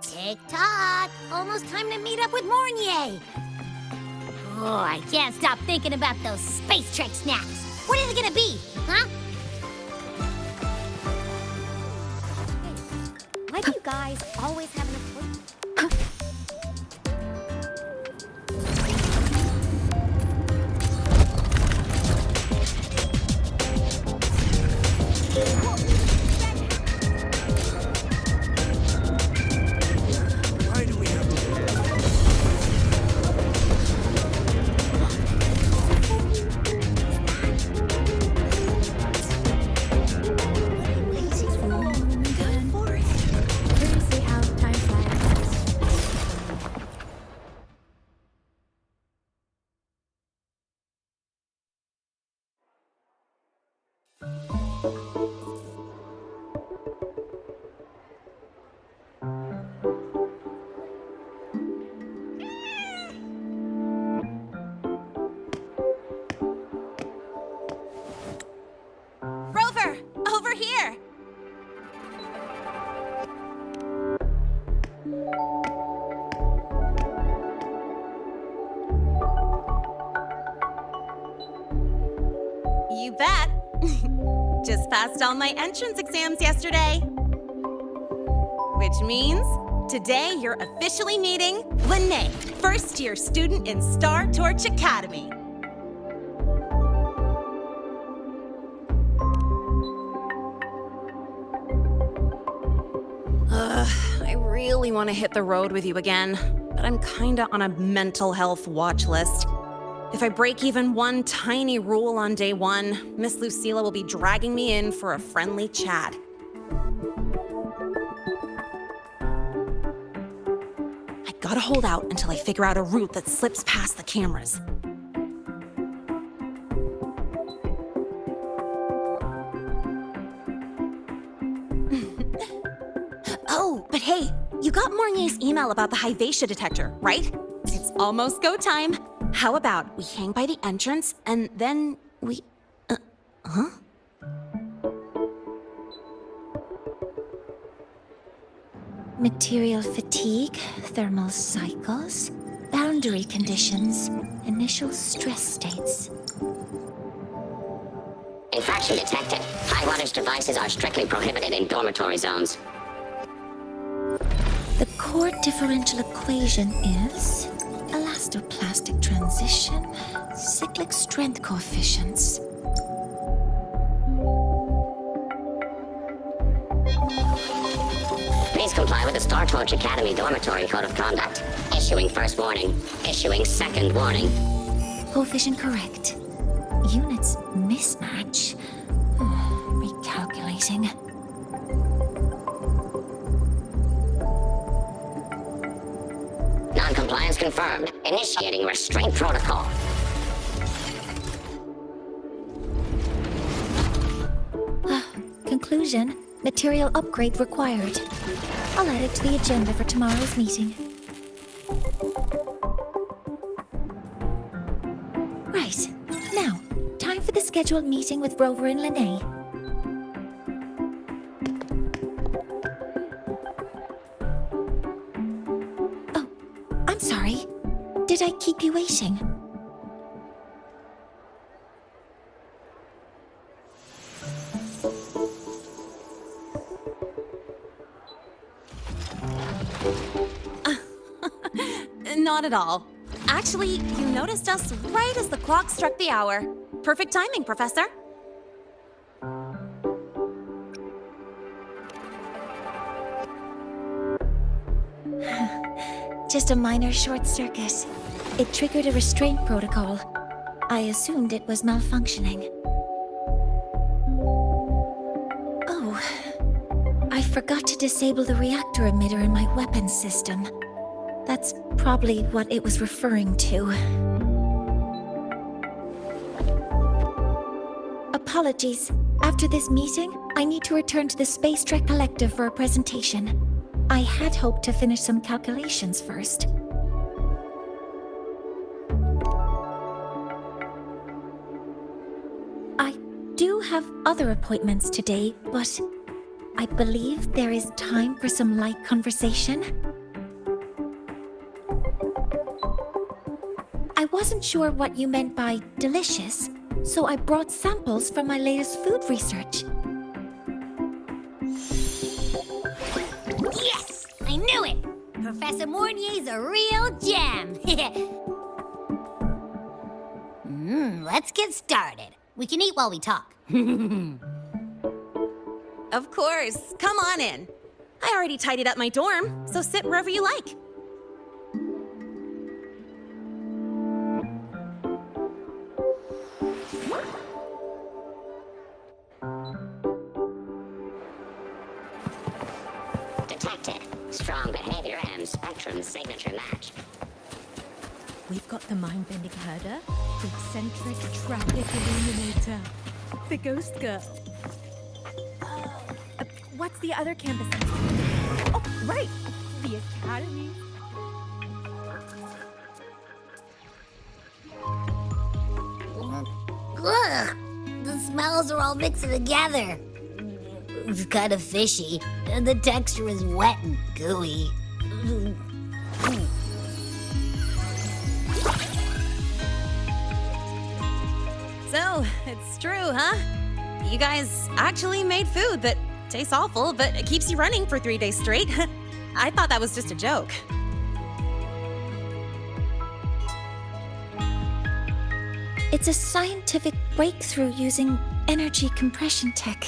Tick-tock! Almost time to meet up with Mornye! Oh, I can't stop thinking about those space trek snacks. What are they gonna be, huh? Why do you guys always have an appointment? You bet. Just passed all my entrance exams yesterday. Which means today you're officially meeting Lynae, first-year student in Star Torch Academy. I really want to hit the road with you again, but I'm kinda on a mental health watch list. If I break even one tiny rule on day one, Miss Lucilla will be dragging me in for a friendly chat. I gotta hold out until I figure out a route that slips past the cameras. Oh, but hey, you got Mornye's email about the Hivatia detector, right? It's almost go time. How about we hang by the entrance and then we... huh? Material fatigue, thermal cycles, boundary conditions, initial stress states. Infraction detected. High wattage devices are strictly prohibited in dormitory zones. The core differential equation is elastoplastic transition, cyclic strength coefficients. Please comply with the Star Torch Academy Dormitory Code of Conduct. Issuing first warning. Issuing second warning. Coefficient correct. Units mismatch. Recalculating. Non-compliance confirmed. Initiating restraint protocol. Conclusion. Material upgrade required. I'll add it to the agenda for tomorrow's meeting. Right. Now, time for the scheduled meeting with Rover and Lynae. Oh, I'm sorry. Did I keep you waiting? Not at all. Actually, you noticed us right as the clock struck the hour. Perfect timing, Professor. Just a minor short circuit. It triggered a restraint protocol. I assumed it was malfunctioning. Oh, I forgot to disable the reactor emitter in my weapons system. That's probably what it was referring to. Apologies. After this meeting, I need to return to the Space Trek Collective for a presentation. I had hoped to finish some calculations first. I do have other appointments today, but I believe there is time for some light conversation. I wasn't sure what you meant by delicious, so I brought samples from my latest food research. Yes! I knew it! Professor Mornye's a real gem! Let's get started. We can eat while we talk. Of course. Come on in. I already tidied up my dorm, so sit wherever you like. Detected. Strong behavior and spectrum signature match. We've got the mind-bending herder, the eccentric traffic illuminator, the ghost girl. What's the other campus? Oh, right! The academy. Ugh! The smells are all mixing together. It's kind of fishy, and the texture is wet and gooey. So, it's true, huh? You guys actually made food that tastes awful, but it keeps you running for 3 days straight. I thought that was just a joke. It's a scientific breakthrough using energy compression tech.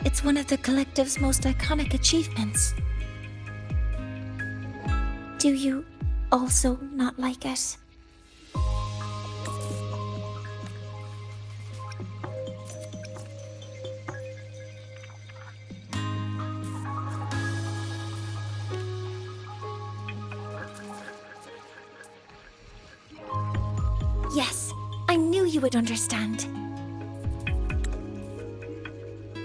It's one of the collective's most iconic achievements. Do you also not like it? Yes, I knew you would understand.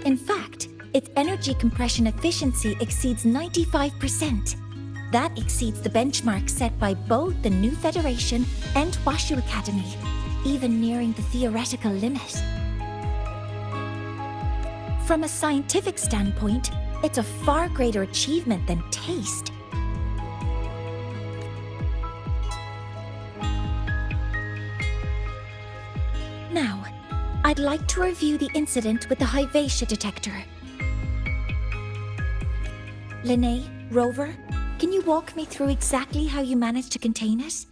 In fact, its energy compression efficiency exceeds 95%. That exceeds the benchmark set by both the New Federation and Washu Academy, even nearing the theoretical limit. From a scientific standpoint, it's a far greater achievement than taste. Now, I'd like to review the incident with the Hyvatia detector. Lynae, Rover, can you walk me through exactly how you managed to contain it?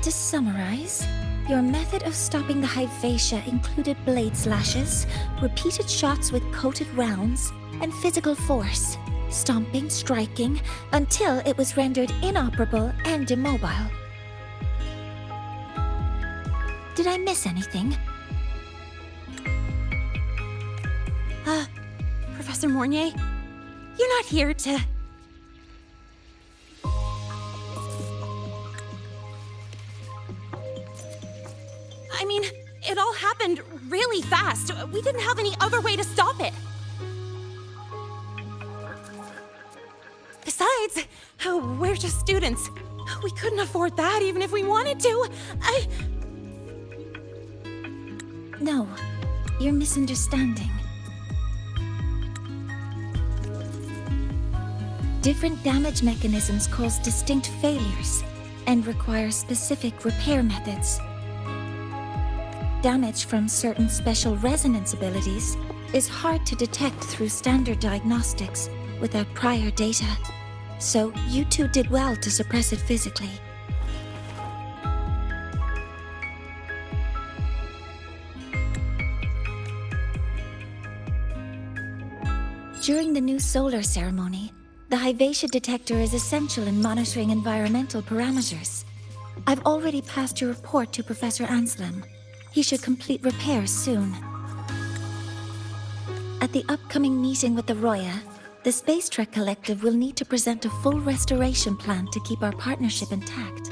To summarize, your method of stopping the Hyvatia included blade slashes, repeated shots with coated rounds, and physical force, stomping, striking, until it was rendered inoperable and immobile. Did I miss anything? Professor Mornye, you're not here to... I mean, it all happened really fast. We didn't have any other way to stop it. Besides, we're just students. We couldn't afford that even if we wanted to. No, you're misunderstanding. Different damage mechanisms cause distinct failures and require specific repair methods. Damage from certain special resonance abilities is hard to detect through standard diagnostics without prior data, so you two did well to suppress it physically. During the new solar ceremony, the Hyvatia detector is essential in monitoring environmental parameters. I've already passed your report to Professor Anselm. he should complete repairs soon. At the upcoming meeting with the Roya, the Space Trek Collective will need to present a full restoration plan to keep our partnership intact.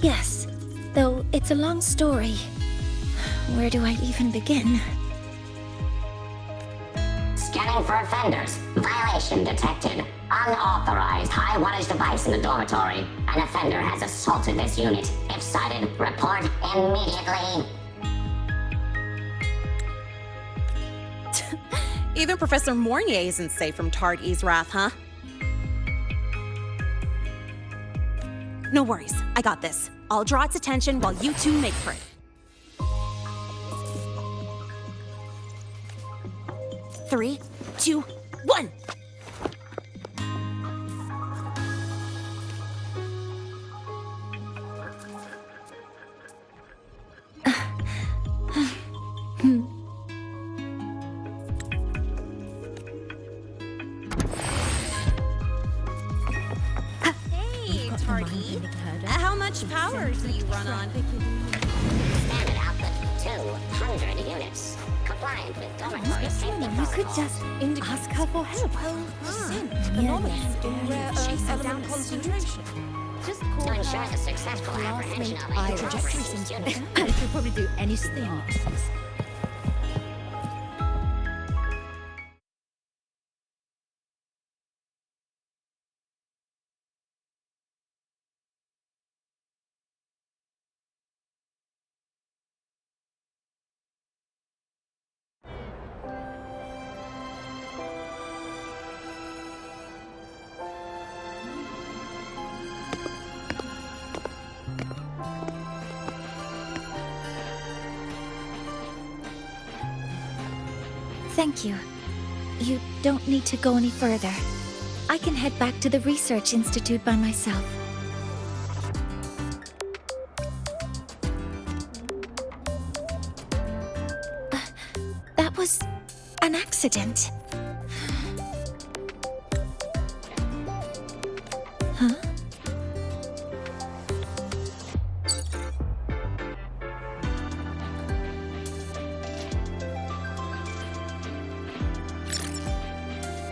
Yes, though it's a long story. Where do I even begin? Scanning for offenders. Violation detected. Unauthorized high wattage device in the dormitory. An offender has assaulted this unit. If sighted, report immediately. Even Professor Mornye isn't safe from Tard-E's wrath, huh? No worries, I got this. I'll draw its attention while you two make for it. Three, two, one! Hey, Tardy. How much power do you run on? Standard output 200 units. Compliant with dormitory safety You could protocols. just ask her for help. Down concentration. Just call To ensure her the successful apprehension of a classmate human Iris. operations unit. She'll probably do anything. Thank you. You don't need to go any further. I can head back to the Research Institute by myself. That was an accident. Huh?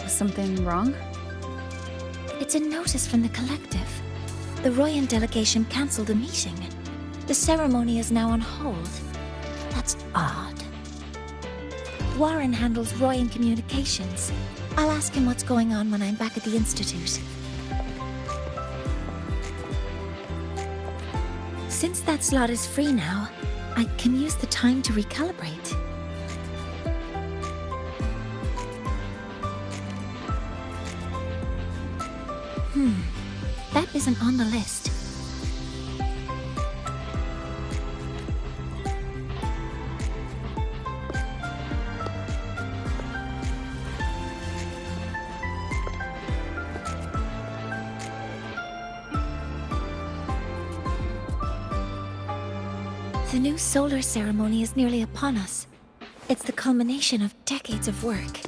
Something wrong? It's a notice from the collective. The Royan delegation cancelled a meeting. The ceremony is now on hold. That's odd. Warren handles Royan communications. I'll ask him what's going on when I'm back at the Institute. Since that slot is free now, I can use the time to recalibrate. That isn't on the list. The new solar ceremony is nearly upon us. It's the culmination of decades of work.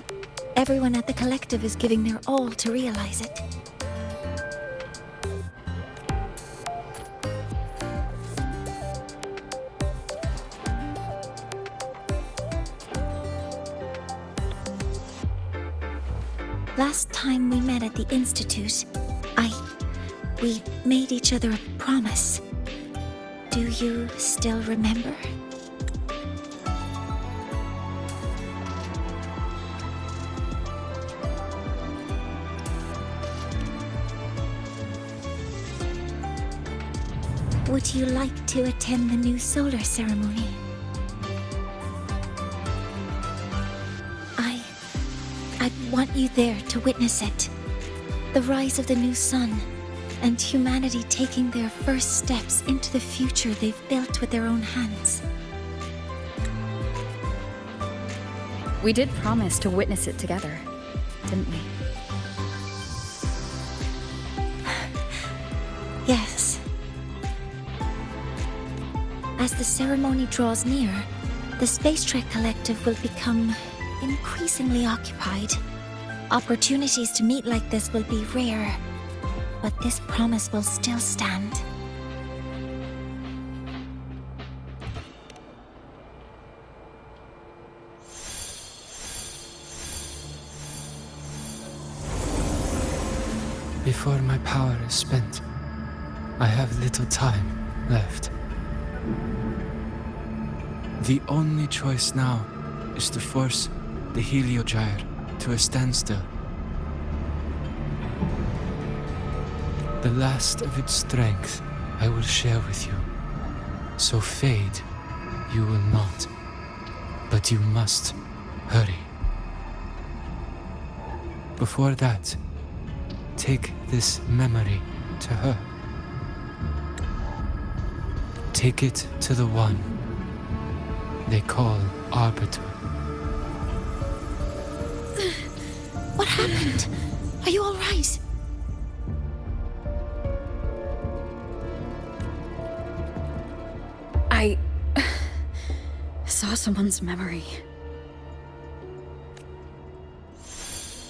Everyone at the collective is giving their all to realize it. Last time we met at the Institute, we made each other a promise. Do you still remember? Would you like to attend the new solar ceremony? I'd want you there to witness it. The rise of the new sun, and humanity taking their first steps into the future they've built with their own hands. We did promise to witness it together, didn't we? Yes. As the ceremony draws near, the Space Trek Collective will become increasingly occupied. Opportunities to meet like this will be rare, but this promise will still stand. Before my power is spent, I have little time left. The only choice now is to force the Heliojire to a standstill. The last of its strength I will share with you. So fade you will not. But you must hurry. Before that, take this memory to her. Take it to the one they call Arbiter. What happened? Are you all right? I saw someone's memory.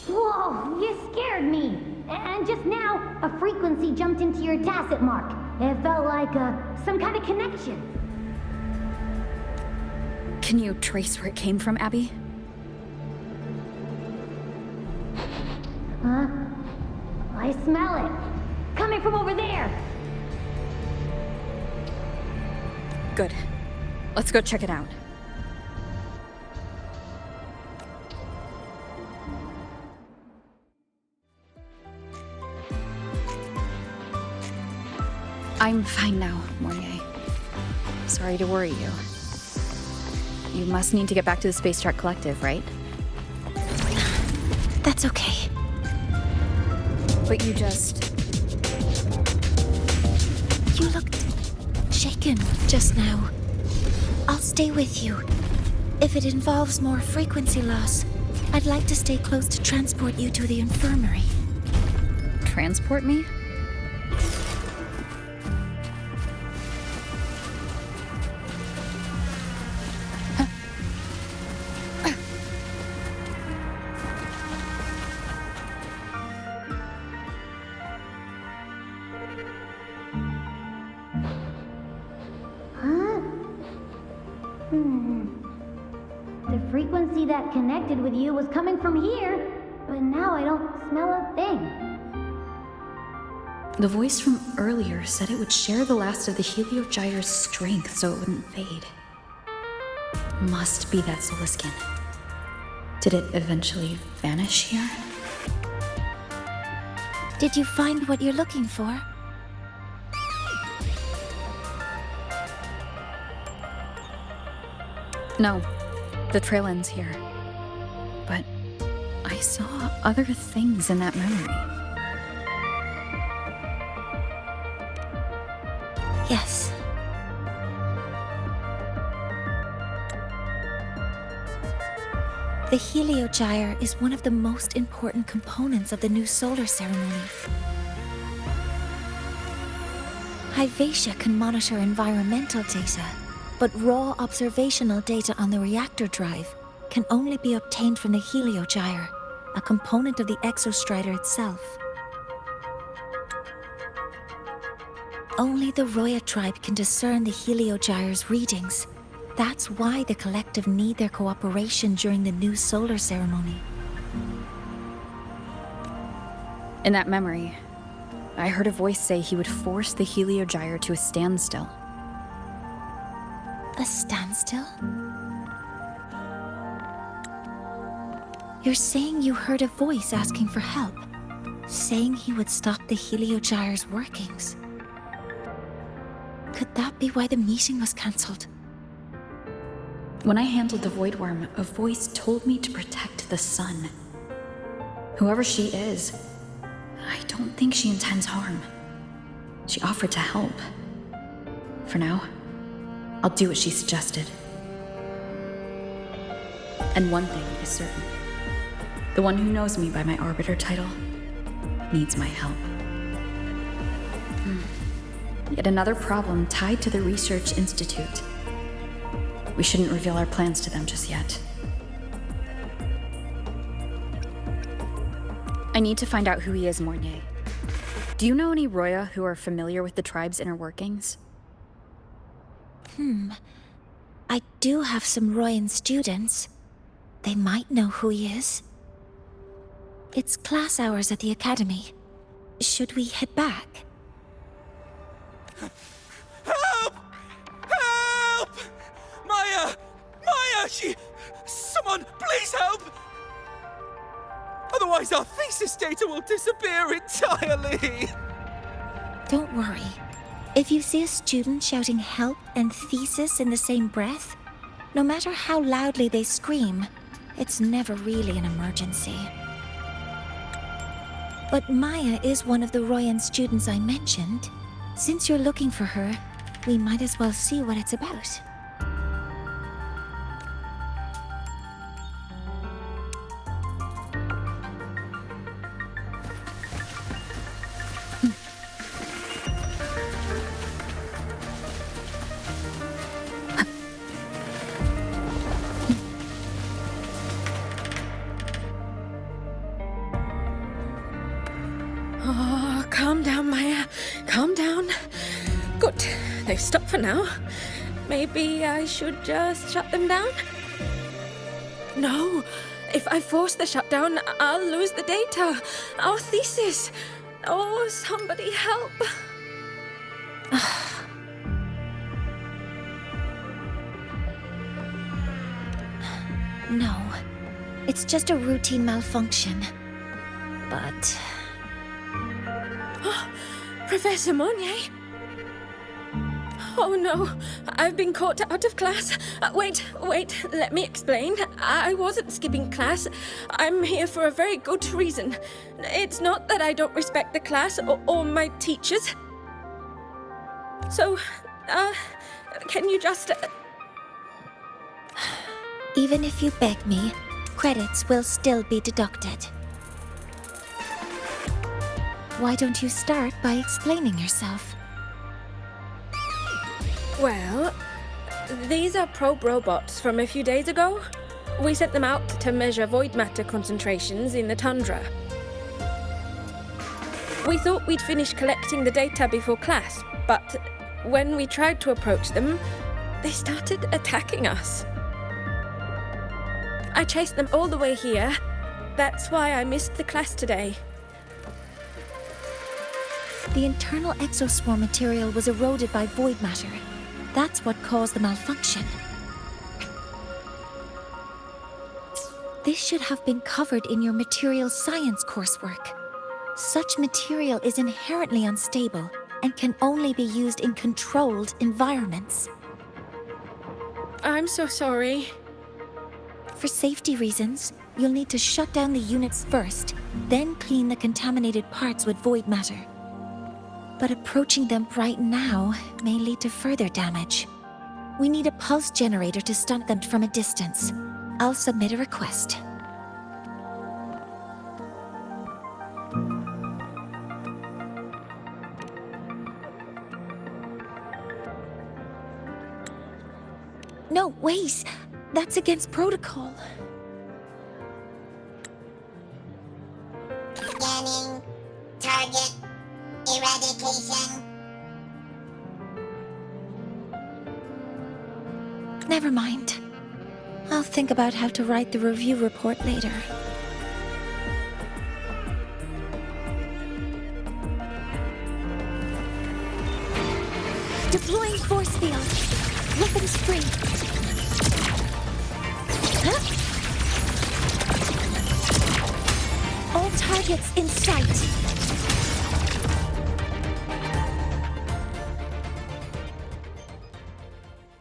Whoa, you scared me. And just now, a frequency jumped into your tacit mark. It felt like some kind of connection. Can you trace where it came from, Abby? Huh? I smell it. Coming from over there. Good. Let's go check it out. I'm fine now, Mornye. Sorry to worry you. You must need to get back to the Space Truck Collective, right? That's okay. But you just... You looked shaken just now. I'll stay with you. If it involves more frequency loss, I'd like to stay close to transport you to the infirmary. Transport me? The frequency that connected with you was coming from here, but now I don't smell a thing. The voice from earlier said it would share the last of the Heliojire's strength so it wouldn't fade. Must be that Soluskin. Did it eventually vanish here? Did you find what you're looking for? No, the trail ends here. But I saw other things in that memory. Yes. The Heliojire is one of the most important components of the new solar ceremony. Hyvatia can monitor environmental data, but raw observational data on the reactor drive can only be obtained from the Heliojire, a component of the exostrider itself. Only the Roya tribe can discern the Heliojire's readings. That's why the collective need their cooperation during the new solar ceremony. In that memory, I heard a voice say he would force the Heliojire to a standstill. A standstill? You're saying you heard a voice asking for help, saying he would stop the Heliojire's workings. Could that be why the meeting was cancelled? When I handled the Void Worm, a voice told me to protect the sun. Whoever she is, I don't think she intends harm. She offered to help. For now, I'll do what she suggested. And one thing is certain. The one who knows me by my Arbiter title needs my help. Yet another problem tied to the Research Institute. We shouldn't reveal our plans to them just yet. I need to find out who he is, Mornye. Do you know any Roya who are familiar with the tribe's inner workings? I do have some Royan students. They might know who he is. It's class hours at the academy. Should we head back? Help! Help! Maya! Maya! Someone, please help! Otherwise our thesis data will disappear entirely! Don't worry. If you see a student shouting help and thesis in the same breath, no matter how loudly they scream, it's never really an emergency. But Maya is one of the Royan students I mentioned. Since you're looking for her, we might as well see what it's about. Oh, calm down, Maya. Calm down. Good. They've stopped for now. Maybe I should just shut them down? No. If I force the shutdown, I'll lose the data. Our thesis. Oh, somebody help. No. It's just a routine malfunction. But... Professor Mornye? Oh no, I've been caught out of class. Wait, let me explain. I wasn't skipping class. I'm here for a very good reason. It's not that I don't respect the class or my teachers. So, can you just... Even if you beg me, credits will still be deducted. Why don't you start by explaining yourself? Well, these are probe robots from a few days ago. We sent them out to measure void matter concentrations in the tundra. We thought we'd finish collecting the data before class, but when we tried to approach them, they started attacking us. I chased them all the way here. That's why I missed the class today. The internal exoswarm material was eroded by void matter. That's what caused the malfunction. This should have been covered in your material science coursework. Such material is inherently unstable and can only be used in controlled environments. I'm so sorry. For safety reasons, you'll need to shut down the units first, then clean the contaminated parts with void matter. But approaching them right now may lead to further damage. We need a pulse generator to stun them from a distance. I'll submit a request. No, wait! That's against protocol. Scanning. Target. Eradication. Never mind. I'll think about how to write the review report later. Deploying force field. Weapons free. Huh? All targets in sight.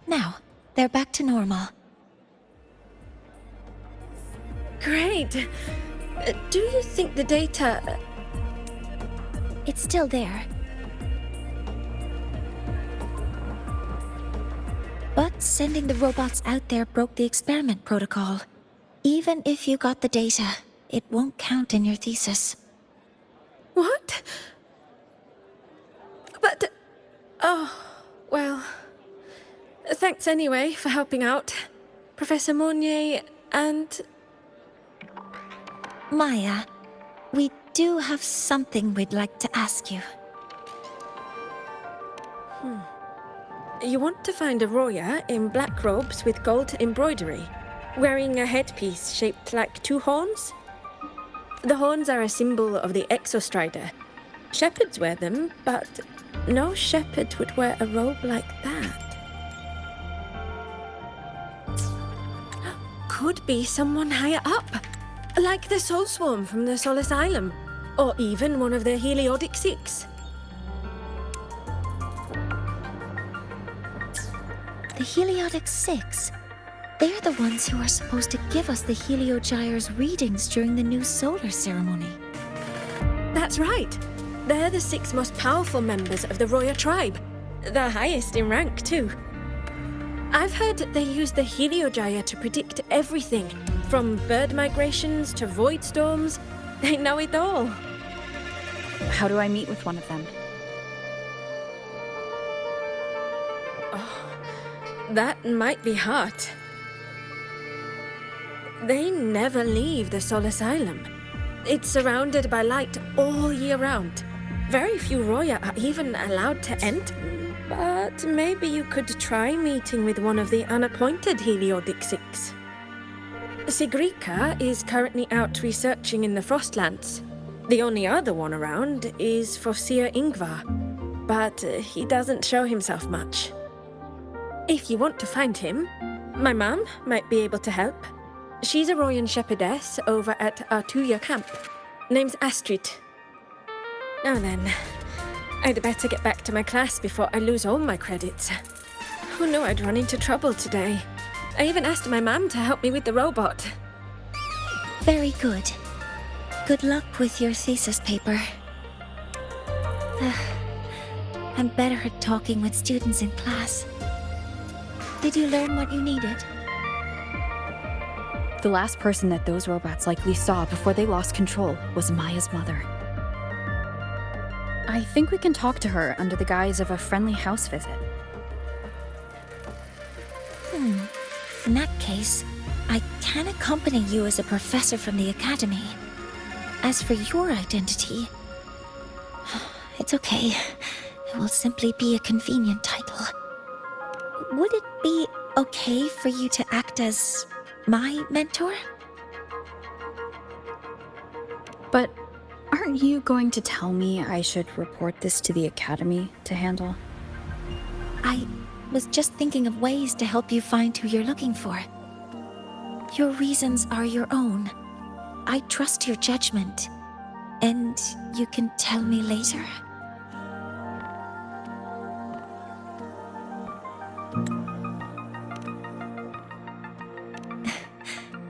Now, they're back to normal. Great. Do you think the data... It's still there. But sending the robots out there broke the experiment protocol. Even if you got the data, it won't count in your thesis. What? But... Oh, well... Thanks anyway for helping out, Professor Mornye and... Maya, we do have something we'd like to ask you. You want to find a Roya in black robes with gold embroidery, wearing a headpiece shaped like two horns? The horns are a symbol of the Exostrider. Shepherds wear them, but no shepherd would wear a robe like that. Could be someone higher up, like the Soul Swarm from the Soul Asylum, or even one of the Heliojire Six. The Heliojire Six? They're the ones who are supposed to give us the Heliojire's readings during the new solar ceremony. That's right. They're the 6 most powerful members of the Roya tribe. The highest in rank, too. I've heard they use the Heliojire to predict everything, from bird migrations to void storms. They know it all. How do I meet with one of them? That might be hard. They never leave the Soul Asylum. It's surrounded by light all year round. Very few Roya are even allowed to enter. But maybe you could try meeting with one of the unappointed Heliojire Six. Sigrika is currently out researching in the Frostlands. The only other one around is Fosir Ingvar, but he doesn't show himself much. If you want to find him, my mum might be able to help. She's a Royan shepherdess over at Artuya camp. Name's Astrid. Now then, I'd better get back to my class before I lose all my credits. Who knew I'd run into trouble today? I even asked my mum to help me with the robot. Very good. Good luck with your thesis paper. I'm better at talking with students in class. Did you learn what you needed? The last person that those robots likely saw before they lost control was Maya's mother. I think we can talk to her under the guise of a friendly house visit. In that case, I can accompany you as a professor from the academy. As for your identity, it's okay. It will simply be a convenient title. Would it be okay for you to act as my mentor? But aren't you going to tell me I should report this to the academy to handle? I was just thinking of ways to help you find who you're looking for. Your reasons are your own. I trust your judgment, and you can tell me later.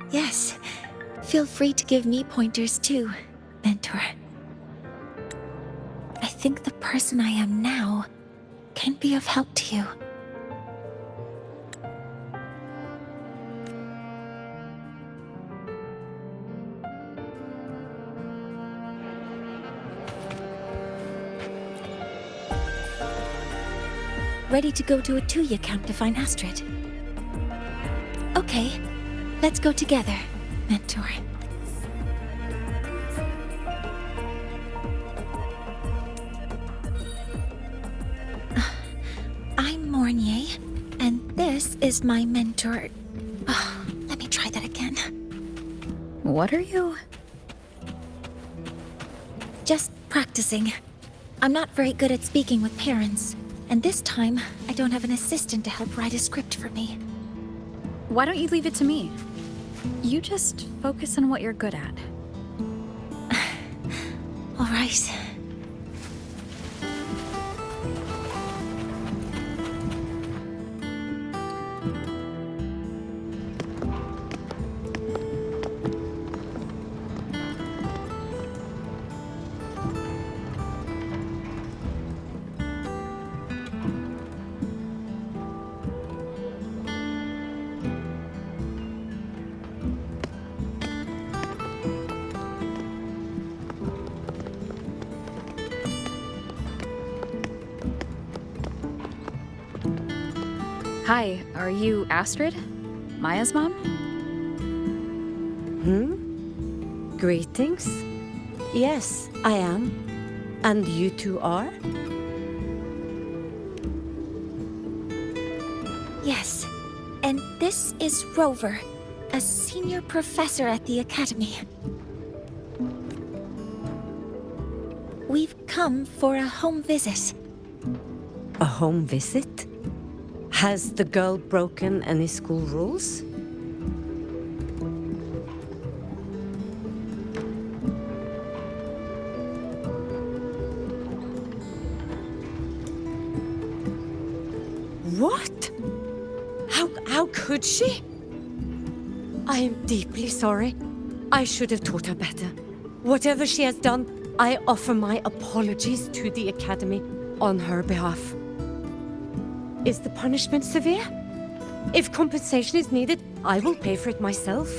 Yes, feel free to give me pointers too, mentor. I think the person I am now can be of help to you. Ready to go to Artuya camp to find Astrid? Okay, let's go together, mentor. I'm Mornye, and this is my mentor. Let me try that again. What are you? Just practicing. I'm not very good at speaking with parents, and this time I don't have an assistant to help write a script for me. Why don't you leave it to me? You just focus on what you're good at. All right. Hi, are you Astrid? Maya's mom? Greetings. Yes, I am. And you two are? Yes. And this is Rover, a senior professor at the Academy. We've come for a home visit. A home visit? Has the girl broken any school rules? What? How could she? I am deeply sorry. I should have taught her better. Whatever she has done, I offer my apologies to the Academy on her behalf. Is the punishment severe? If compensation is needed, I will pay for it myself.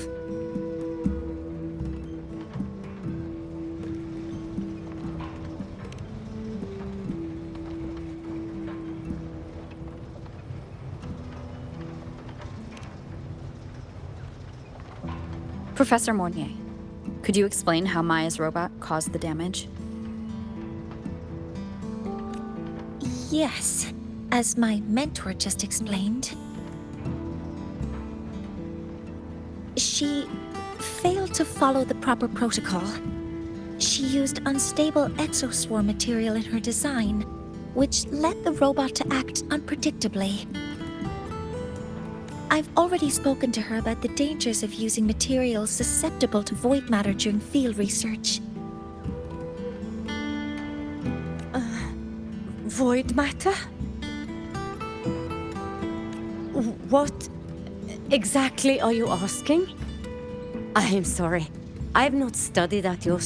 Professor Mornye, could you explain how Maya's robot caused the damage? Yes, as my mentor just explained. She failed to follow the proper protocol. She used unstable exoswarm material in her design, which led the robot to act unpredictably. I've already spoken to her about the dangers of using materials susceptible to void matter during field research. Void matter? What exactly are you asking? I am sorry. I have not studied at your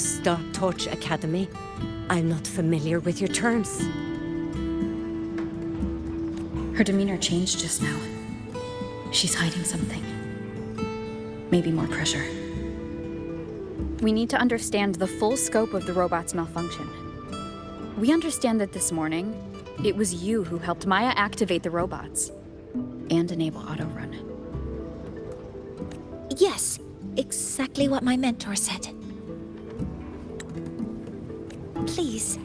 Torch Academy. I'm not familiar with your terms. Her demeanor changed just now. She's hiding something. Maybe more pressure. We need to understand the full scope of the robot's malfunction. We understand that this morning, it was you who helped Maya activate the robots and enable auto-run. Yes, exactly what my mentor said. Please,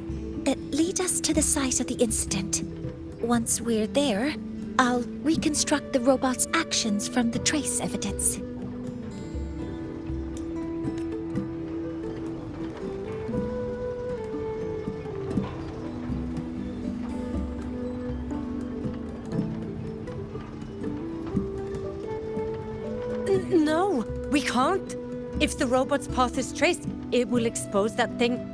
lead us to the site of the incident. Once we're there, I'll reconstruct the robot's actions from the trace evidence. No, we can't. If the robot's path is traced, it will expose that thing.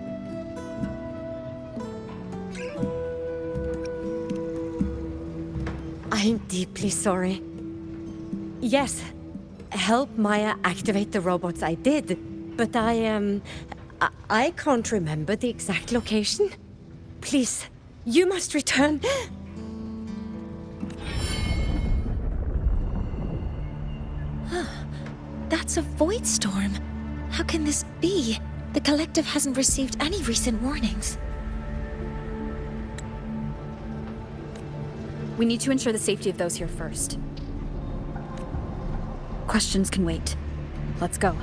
I'm deeply sorry. Yes, help Maya activate the robots I did, but I can't remember the exact location. Please, you must return. That's a void storm. How can this be? The collective hasn't received any recent warnings. We need to ensure the safety of those here first. Questions can wait. Let's go.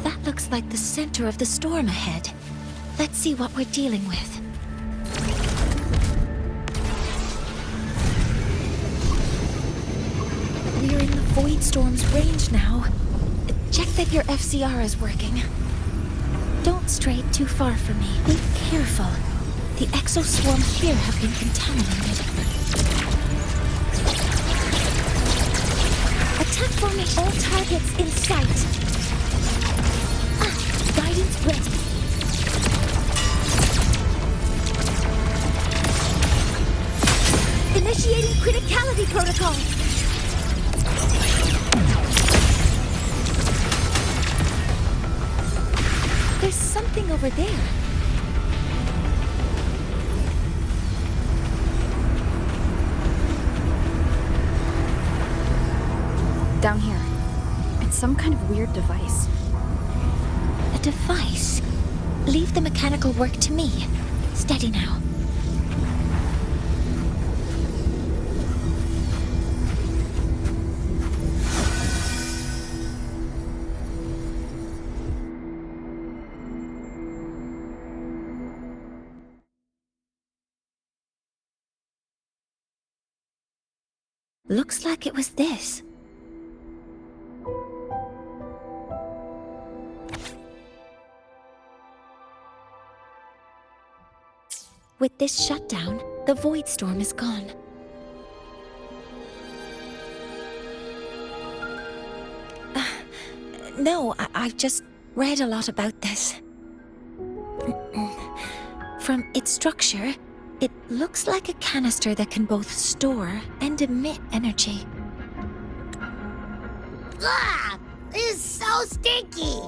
That looks like the center of the storm ahead. Let's see what we're dealing with. We're in the void storm's range now. Check that your FCR is working. Don't stray too far from me. Be careful. The exoswarms here have been contaminated. Attack forming all targets in sight. Guidance ready. Initiating criticality protocol. There's something over there. Down here. It's some kind of weird device. A device? Leave the mechanical work to me. Steady now. Looks like it was this. With this shutdown, the void storm is gone. No, I've just read a lot about this. From its structure, it looks like a canister that can both store and emit energy. Ugh! This is so stinky!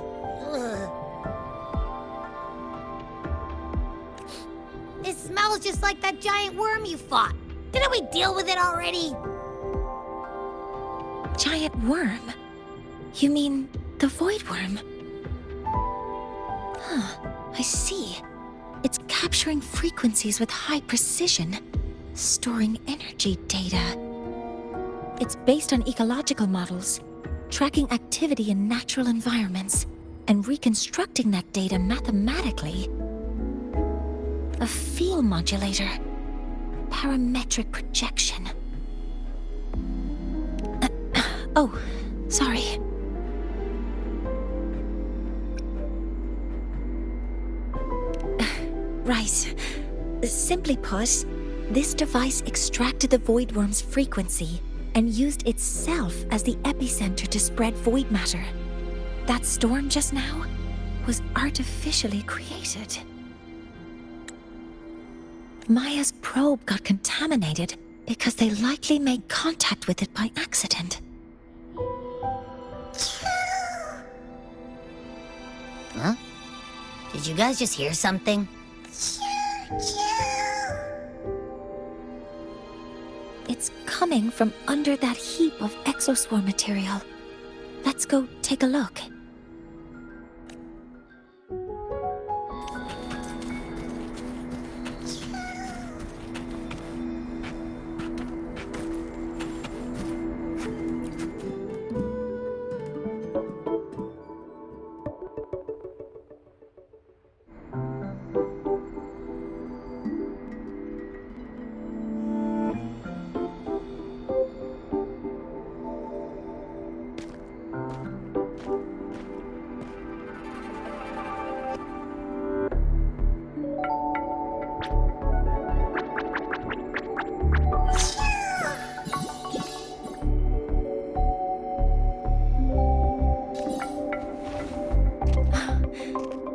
Ugh. It smells just like that giant worm you fought. Didn't we deal with it already? Giant worm? You mean the void worm? Huh, I see. It's capturing frequencies with high precision, storing energy data. It's based on ecological models, tracking activity in natural environments, and reconstructing that data mathematically. A field modulator. Parametric projection. Oh, sorry. Right. Simply put, this device extracted the void worm's frequency and used itself as the epicenter to spread void matter. That storm just now was artificially created. Maya's probe got contaminated because they likely made contact with it by accident. Huh? Did you guys just hear something? It's coming from under that heap of exoswarm material. Let's go take a look.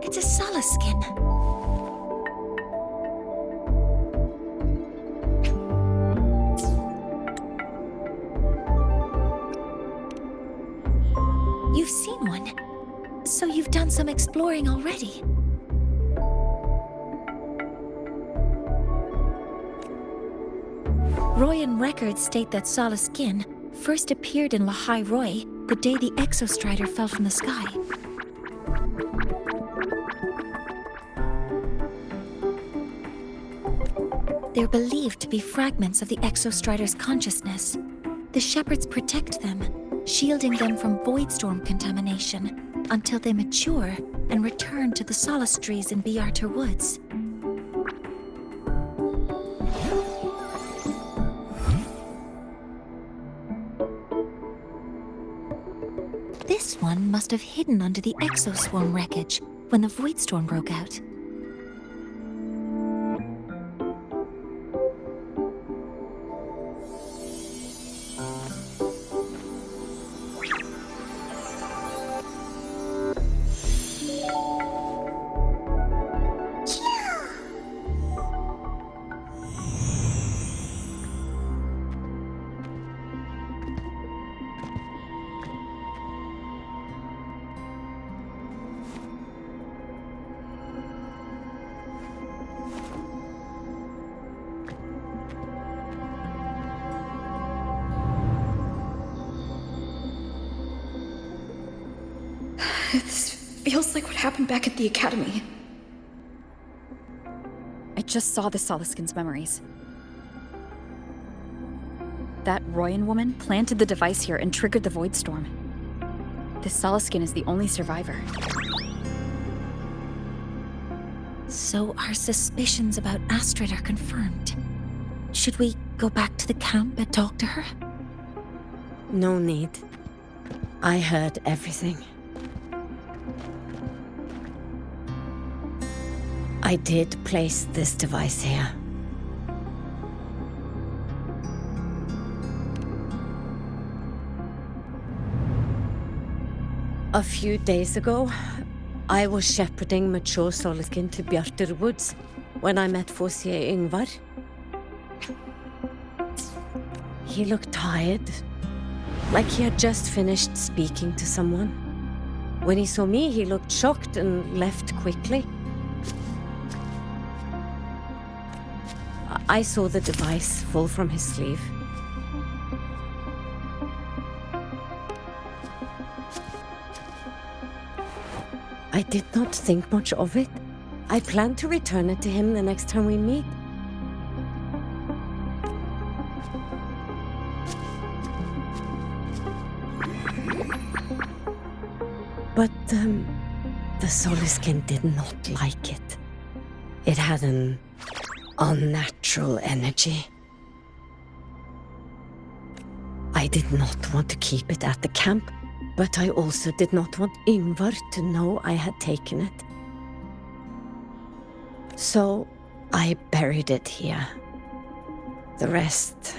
It's a Soluskin. You've seen one, so you've done some exploring already. Royan records state that Soluskin first appeared in Lahai Roy the day the Exostrider fell from the sky. They're believed to be fragments of the Exostrider's consciousness. The shepherds protect them, shielding them from void storm contamination until they mature and return to the solace trees in Biarter Woods. This one must have hidden under the exoswarm wreckage when the void storm broke out. This feels like what happened back at the academy. I just saw the Soluskin's memories. That Royan woman planted the device here and triggered the Void Storm. This Soluskin is the only survivor. So our suspicions about Astrid are confirmed. Should we go back to the camp and talk to her? No need. I heard everything. I did place this device here. A few days ago, I was shepherding mature Soluskin to Bjartur Woods when I met Forsier Yngvar. He looked tired, like he had just finished speaking to someone. When he saw me, he looked shocked and left quickly. I saw the device fall from his sleeve. I did not think much of it. I plan to return it to him the next time we meet. But the Soluskin did not like it. It had an unnatural energy. I did not want to keep it at the camp, but I also did not want Yngvar to know I had taken it. So I buried it here. The rest,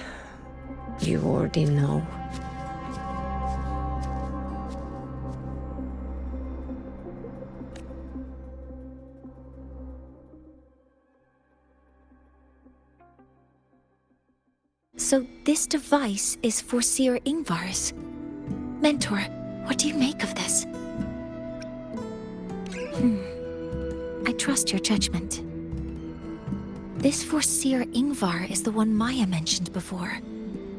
you already know. So this device is for Seer Yngvar's. Mentor, what do you make of this? I trust your judgment. This Forseer Yngvar is the one Maya mentioned before.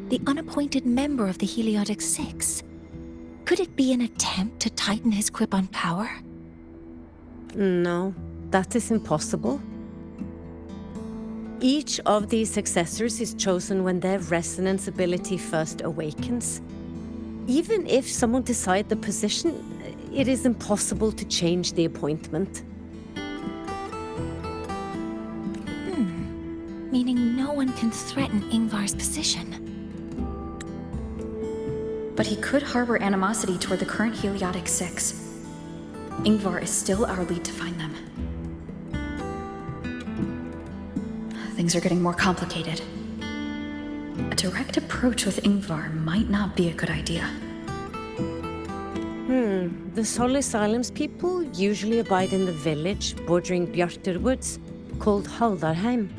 The unappointed member of the Heliotic Six. Could it be an attempt to tighten his grip on power? No, that is impossible. Each of these successors is chosen when their resonance ability first awakens. Even if someone decides the position, it is impossible to change the appointment. Meaning no one can threaten Yngvar's position. But he could harbor animosity toward the current Heliotic Six. Yngvar is still our lead to find them. Things are getting more complicated. A direct approach with Yngvar might not be a good idea. The Solis Islands people usually abide in the village bordering Bjartur Woods, called Haldarheim.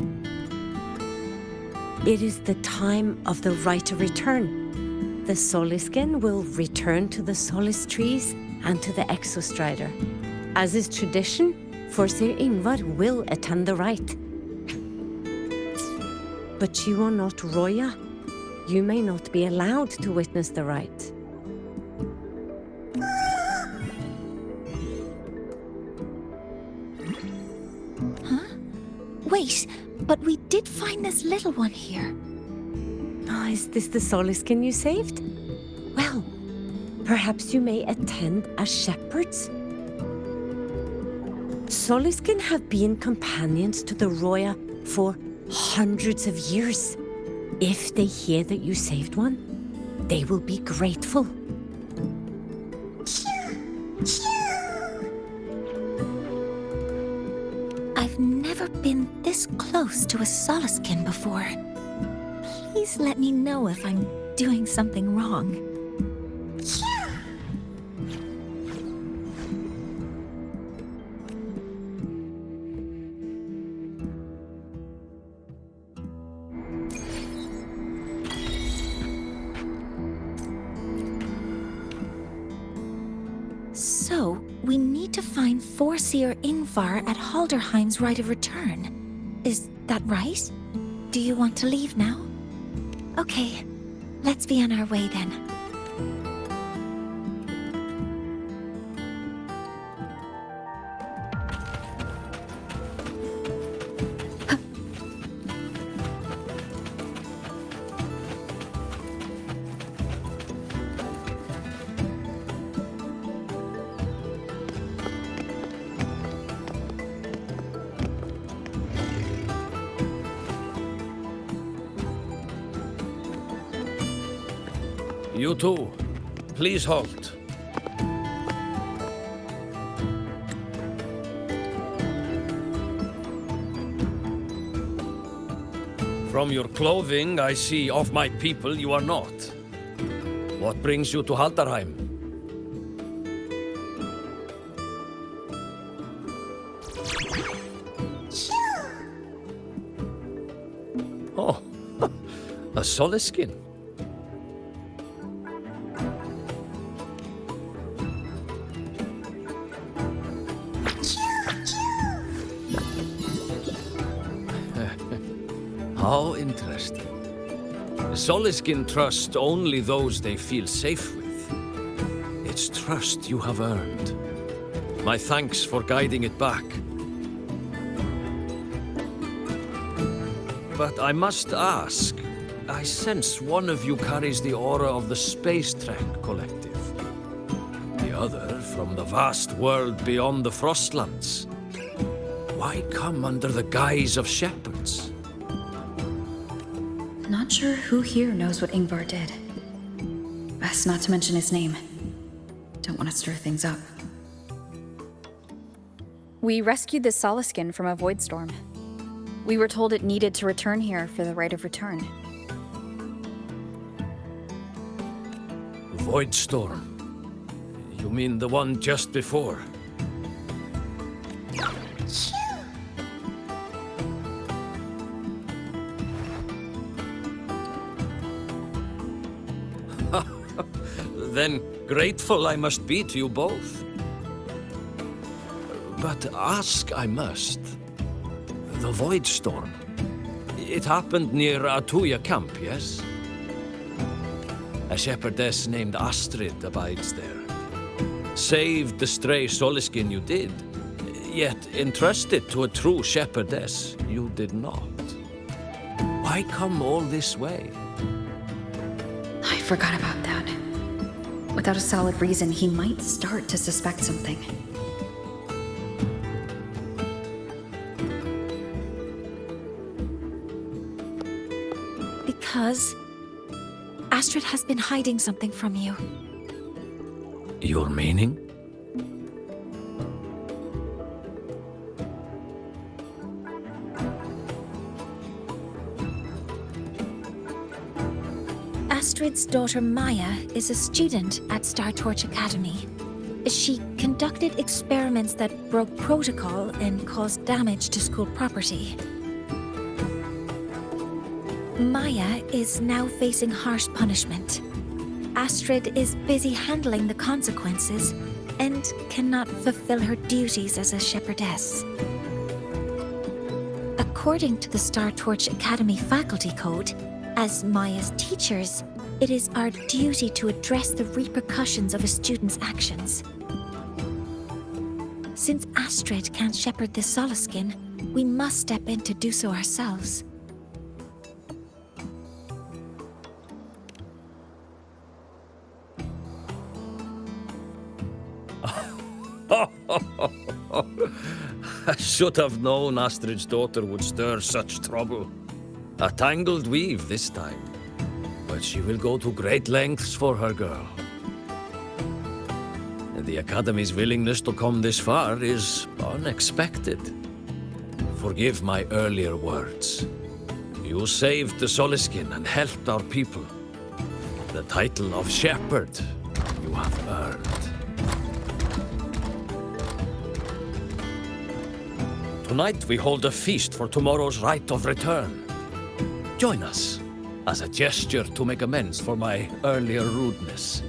It is the time of the right of return. The Soluskin will return to the Solis trees and to the Exostrider. As is tradition, Forseer Yngvar will attend the rite. But you are not Roya. You may not be allowed to witness the rite. Wait, but we did find this little one here. Oh, is this the Soluskin you saved? Well, perhaps you may attend as shepherds. Soluskin have been companions to the Roya for hundreds of years. If they hear that you saved one, they will be grateful. I've never been this close to a Soluskin before. Please let me know if I'm doing something wrong. So, we need to find Forseer Yngvar at Haldarheim's Rite of Return. Is that right? Do you want to leave now? Okay, let's be on our way then. You too. Please halt. From your clothing, I see of my people you are not. What brings you to Haldarheim? Oh, a Soluskin. How interesting. Soluskin trust only those they feel safe with. It's trust you have earned. My thanks for guiding it back. But I must ask, I sense one of you carries the aura of the Space Trek Collective. The other from the vast world beyond the Frostlands. Why come under the guise of shepherds? Not sure who here knows what Ingvar did. Best not to mention his name. Don't want to stir things up. We rescued the Soluskin from a void storm. We were told it needed to return here for the right of return. Void storm? You mean the one just before? Then grateful I must be to you both. But ask I must. The Void Storm. It happened near Atuya camp, yes? A shepherdess named Astrid abides there. Saved the stray Soluskin you did, yet entrusted to a true shepherdess you did not. Why come all this way? I forgot about that. Without a solid reason, he might start to suspect something. Because Astrid has been hiding something from you. Your meaning? Astrid's daughter Maya is a student at Star Torch Academy. She conducted experiments that broke protocol and caused damage to school property. Maya is now facing harsh punishment. Astrid is busy handling the consequences and cannot fulfill her duties as a shepherdess. According to the Star Torch Academy faculty code, as Maya's teachers, it is our duty to address the repercussions of a student's actions. Since Astrid can't shepherd the Soluskin, we must step in to do so ourselves. I should have known Astrid's daughter would stir such trouble. A tangled weave this time. But she will go to great lengths for her girl. And the Academy's willingness to come this far is unexpected. Forgive my earlier words. You saved the Soluskin and helped our people. The title of shepherd you have earned. Tonight we hold a feast for tomorrow's rite of return. Join us, as a gesture to make amends for my earlier rudeness.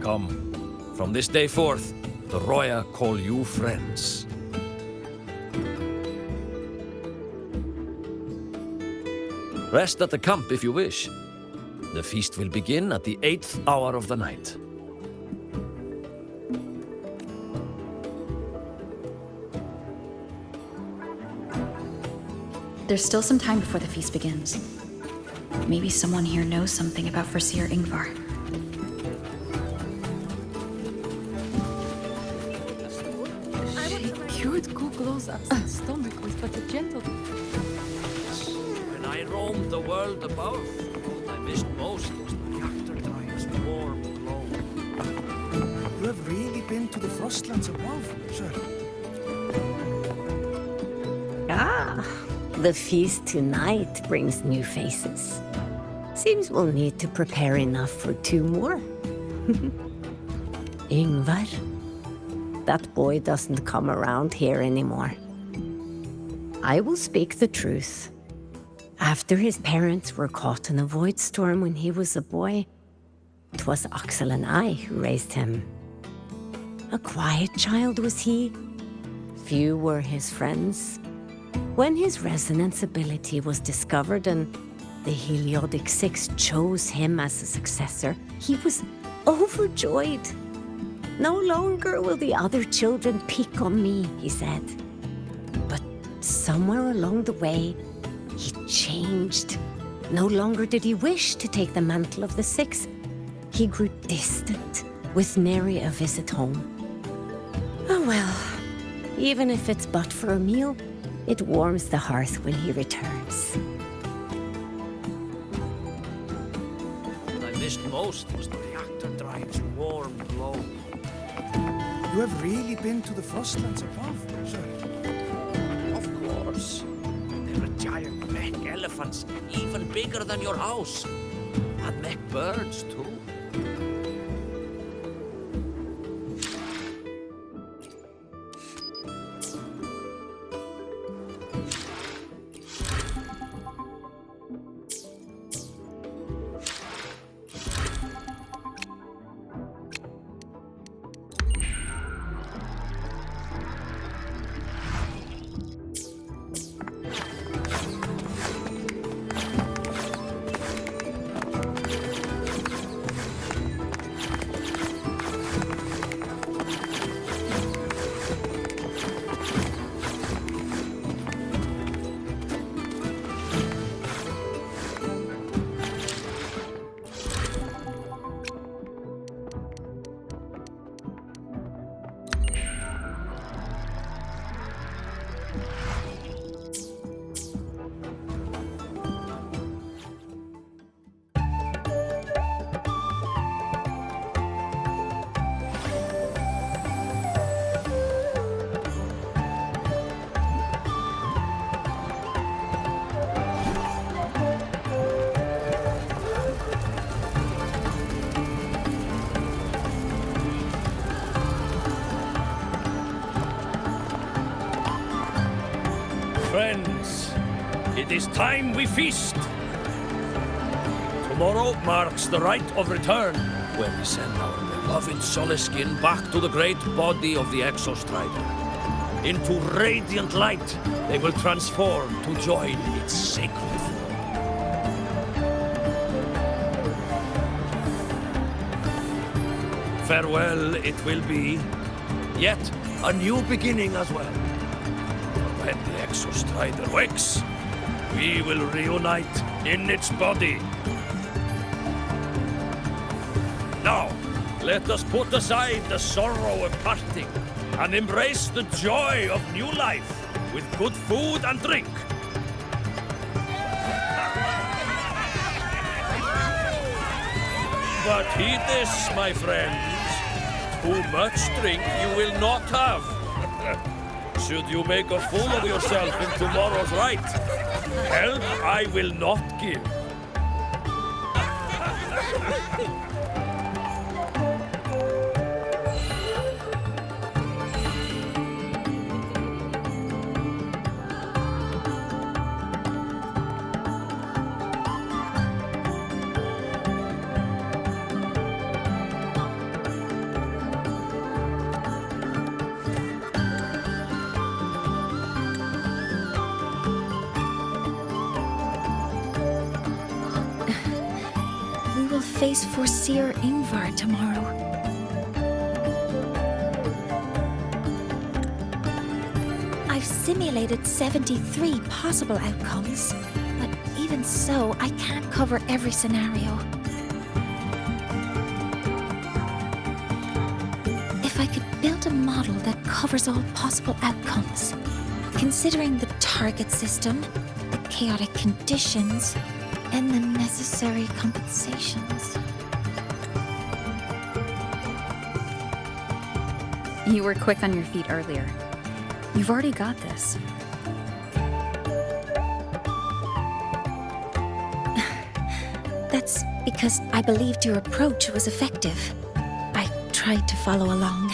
Come, from this day forth, the Roya call you friends. Rest at the camp if you wish. The feast will begin at the 8th hour of the night. There's still some time before the feast begins. Maybe someone here knows something about Foreseer Ingvar. She would Kuklo's upset stomach with but a gentle... When I roamed the world above, what I missed most was the reactor drive's warm glow. You have really been to the Frostlands above, sir? Ah, the feast tonight brings new faces. Seems we'll need to prepare enough for 2 more. Ingvar. That boy doesn't come around here anymore. I will speak the truth. After his parents were caught in a void storm when he was a boy, 'twas Axel and I who raised him. A quiet child was he. Few were his friends. When his resonance ability was discovered and the Heliojire 6 chose him as a successor, he was overjoyed. No longer will the other children pick on me, he said. But somewhere along the way, he changed. No longer did he wish to take the mantle of the 6. He grew distant, with nary a visit home. Oh well, even if it's but for a meal, it warms the hearth when he returns. What I missed most was the reactor drive's warm glow. You have really been to the Frostlands above, sir? Of course. There are giant mech elephants, even bigger than your house. And mech birds, too. Friends, it is time we feast. Tomorrow marks the rite of return, where we send our beloved Soluskin back to the great body of the Exostrider. Into radiant light, they will transform to join its sacred form. Farewell it will be, yet a new beginning as well. When the Exostrider wakes, we will reunite in its body. Now, let us put aside the sorrow of parting and embrace the joy of new life with good food and drink. But heed this, my friends. Too much drink you will not have. Should you make a fool of yourself in tomorrow's rite, help I will not give. Face Foreseer Ingvar tomorrow. I've simulated 73 possible outcomes, but even so, I can't cover every scenario. If if I could build a model that covers all possible outcomes, considering the target system, the chaotic conditions, and the necessary compensations. You were quick on your feet earlier. You've already got this. That's because I believed your approach was effective. I tried to follow along.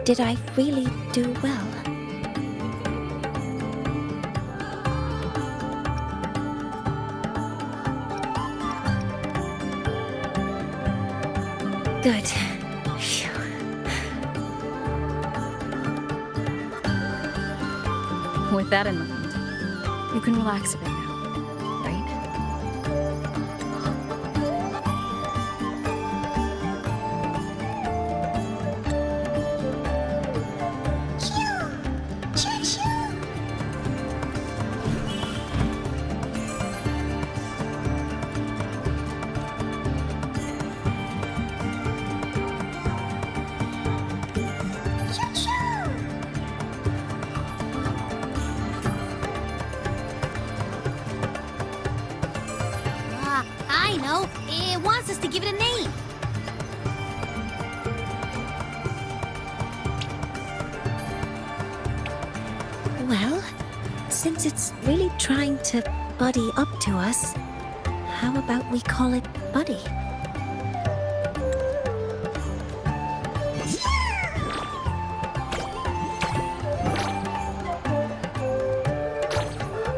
Did I really do well? Good. Phew. With that in mind, you can relax a bit now, right? I know. It wants us to give it a name. Well, since it's really trying to buddy up to us, how about we call it Buddy?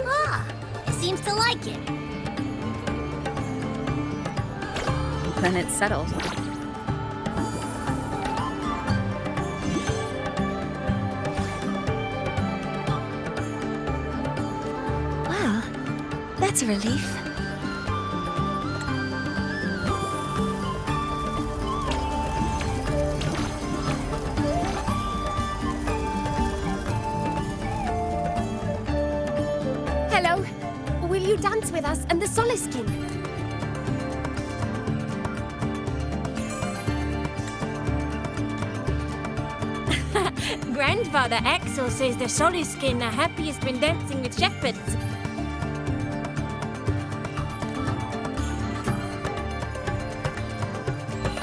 Ah, it seems to like it. Then it's settled. Well, that's a relief. Hello. Will you dance with us and the Soluskin? Grandfather Axel says the Soluskin are happiest when dancing with shepherds.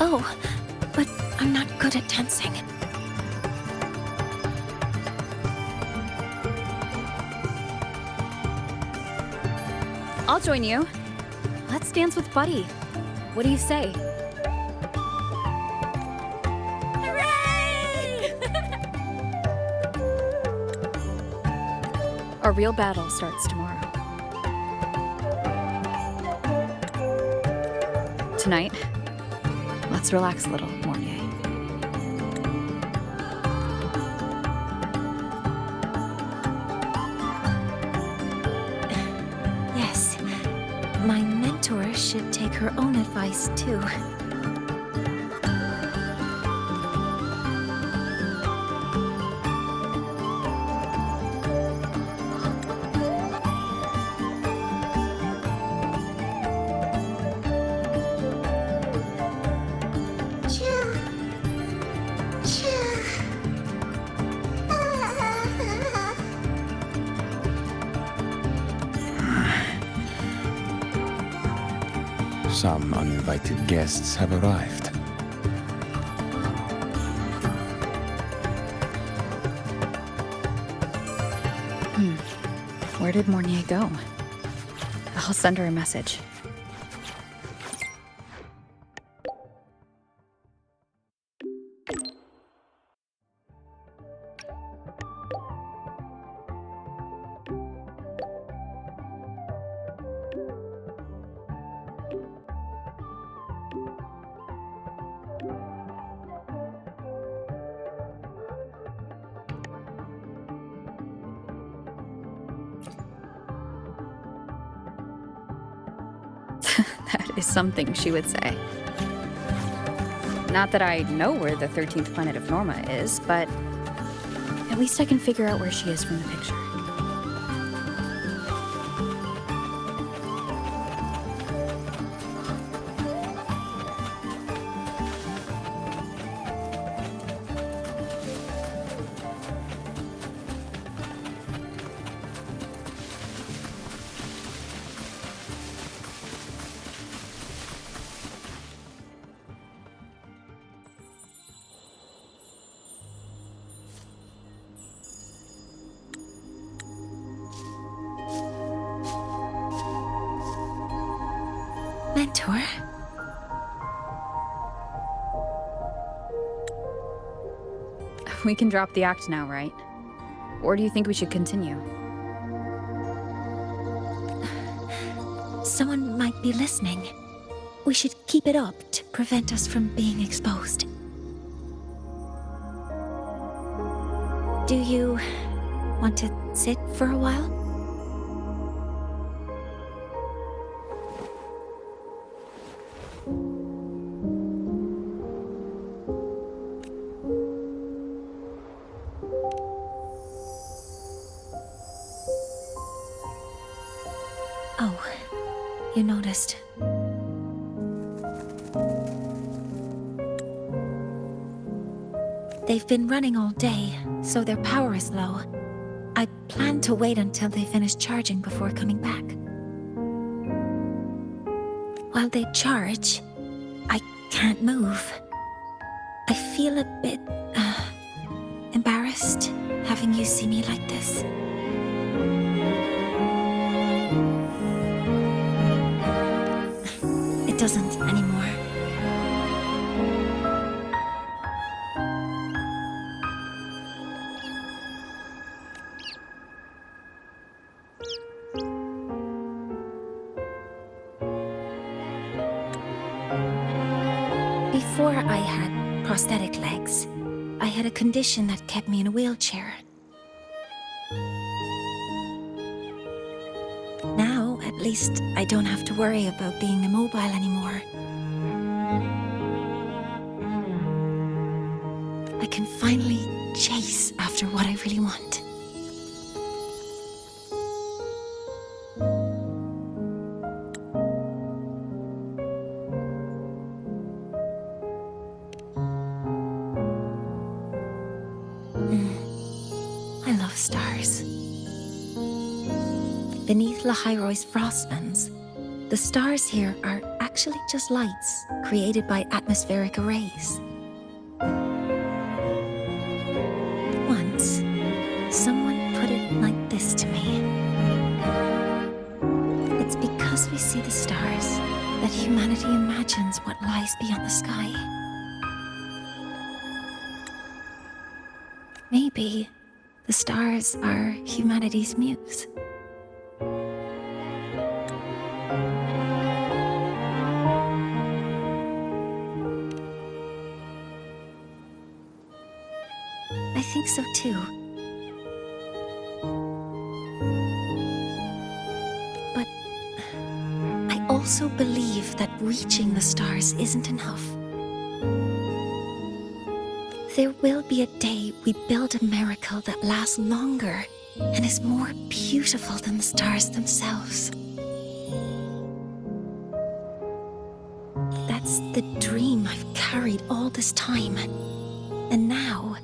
Oh, but I'm not good at dancing. I'll join you. Let's dance with Buddy. What do you say? Our real battle starts tomorrow. Tonight, let's relax a little, Mornye. Yes, my mentor should take her own advice too. Some uninvited guests have arrived. Where did Mornye go? I'll send her a message. That is something she would say. Not that I know where the 13th planet of Norma is, but at least I can figure out where she is from the picture. Mentor? We can drop the act now, right? Or do you think we should continue? Someone might be listening. We should keep it up to prevent us from being exposed. Do you want to sit for a while? Oh, you noticed. They've been running all day, so their power is low. I plan to wait until they finish charging before coming back. While they charge, I can't move. I feel a bit, embarrassed having you see me like this. It doesn't anymore. Before I had prosthetic legs, I had a condition that kept me in a wheelchair. Now, at least, I don't have to worry about being immobile anymore. I can finally chase after what I really want. I love stars. Beneath Lahai's frostlands, the stars here are actually just lights created by atmospheric arrays. Once, someone put it like this to me. It's because we see the stars that humanity imagines what lies beyond the sky. Maybe the stars are humanity's muse. I think so too. But I also believe that reaching the stars isn't enough. There will be a day we build a miracle that lasts longer and is more beautiful than the stars themselves. That's the dream I've carried all this time. And now,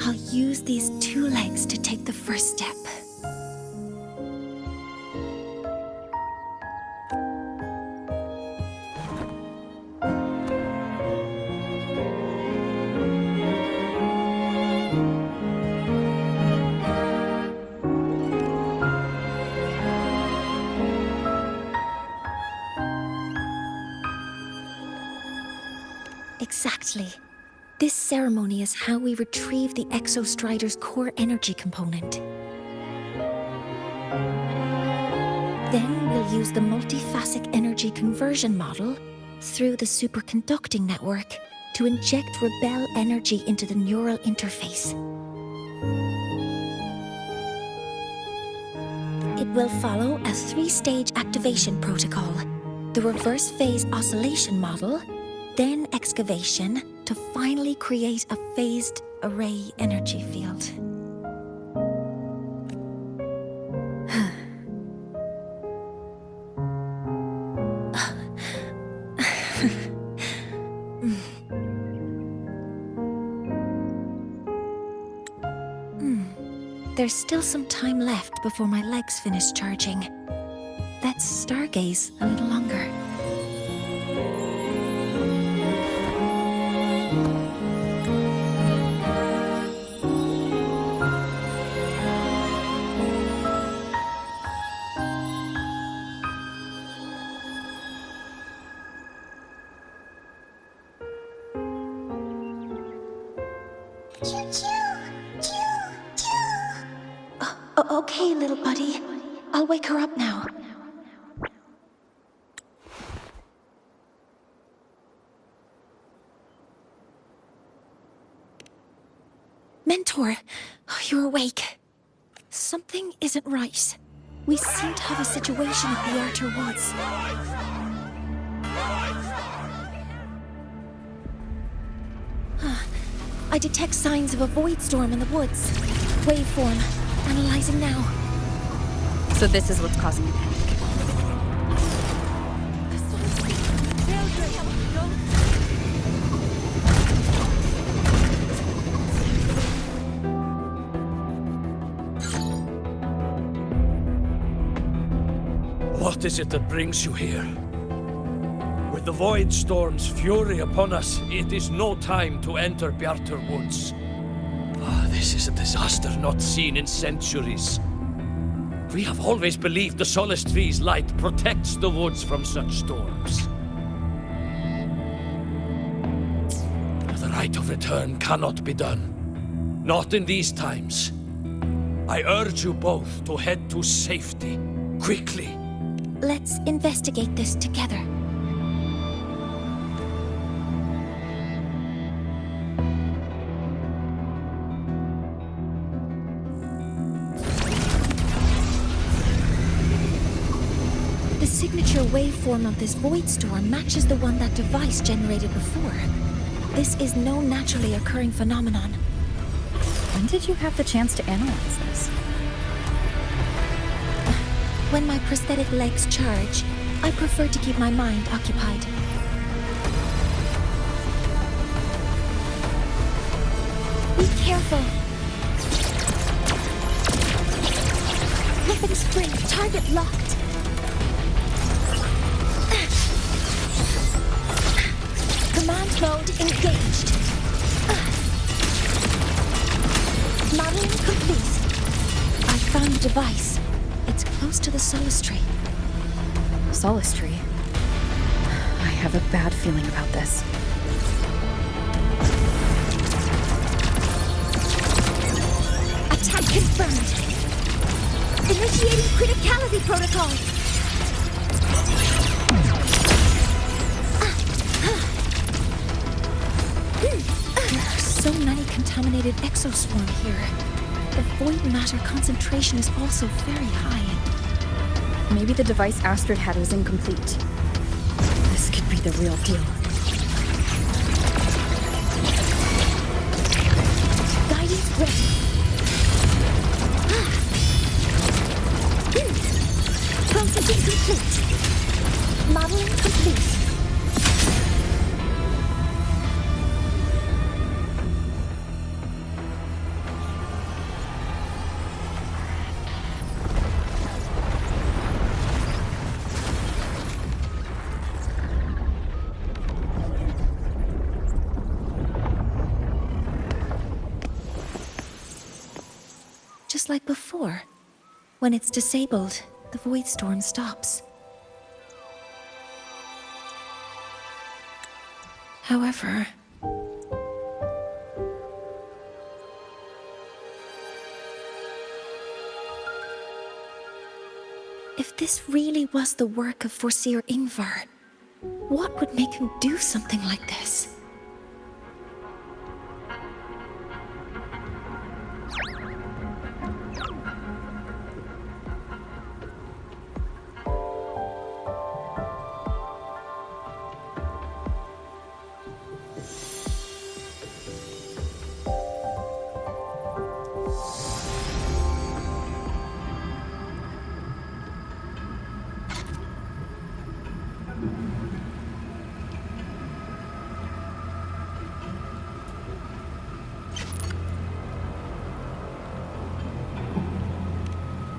I'll use these two legs to take the first step. Exactly. This ceremony is how we retrieve the Exostrider's core energy component. Then we'll use the multiphasic energy conversion model through the superconducting network to inject rebel energy into the neural interface. It will follow a 3-stage activation protocol: the reverse phase oscillation model, then excavation, to finally create a phased array energy field. There's still some time left before my legs finish charging. Let's stargaze a little longer. Okay, little buddy. I'll wake her up now. Mentor, you're awake. Something isn't right. We seem to have a situation at the Outer Woods. I detect signs of a void storm in the woods. Waveform. Analyzing now. So this is what's causing the panic. What is it that brings you here? With the Void Storm's fury upon us, it is no time to enter Bjartur Woods. This is a disaster not seen in centuries. We have always believed the Solace Tree's light protects the woods from such storms. The right of return cannot be done. Not in these times. I urge you both to head to safety, quickly. Let's investigate this together. The signature waveform of this void storm matches the one that device generated before. This is no naturally occurring phenomenon. When did you have the chance to analyze this? When my prosthetic legs charge, I prefer to keep my mind occupied. Be careful! Weapon spring, target locked. Command mode engaged. Modeling complete. I found the device. It's close to the Solace Tree. Solace Tree? I have a bad feeling about this. Attack confirmed. Initiating criticality protocol. There are so many contaminated exoswarm here. The void matter concentration is also very high. Maybe the device Astrid had was incomplete. This could be the real deal. Guidance ready. Processing complete. Modeling complete. Just like before. When it's disabled, the void storm stops. However, if this really was the work of Foreseer Ingvar, what would make him do something like this?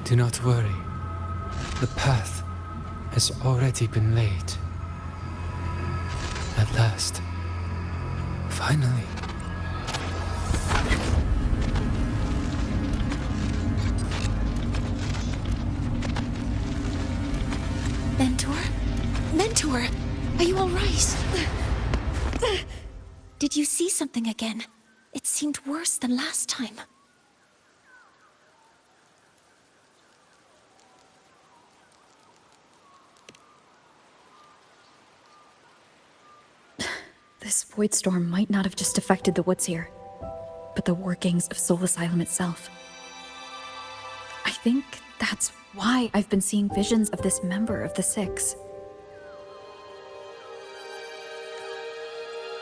Do not worry. The path has already been laid. At last. Finally. Mentor? Mentor! Are you all right? Did you see something again? It seemed worse than last time. This void storm might not have just affected the woods here, but the workings of Soul Asylum itself. I think that's why I've been seeing visions of this member of the Six.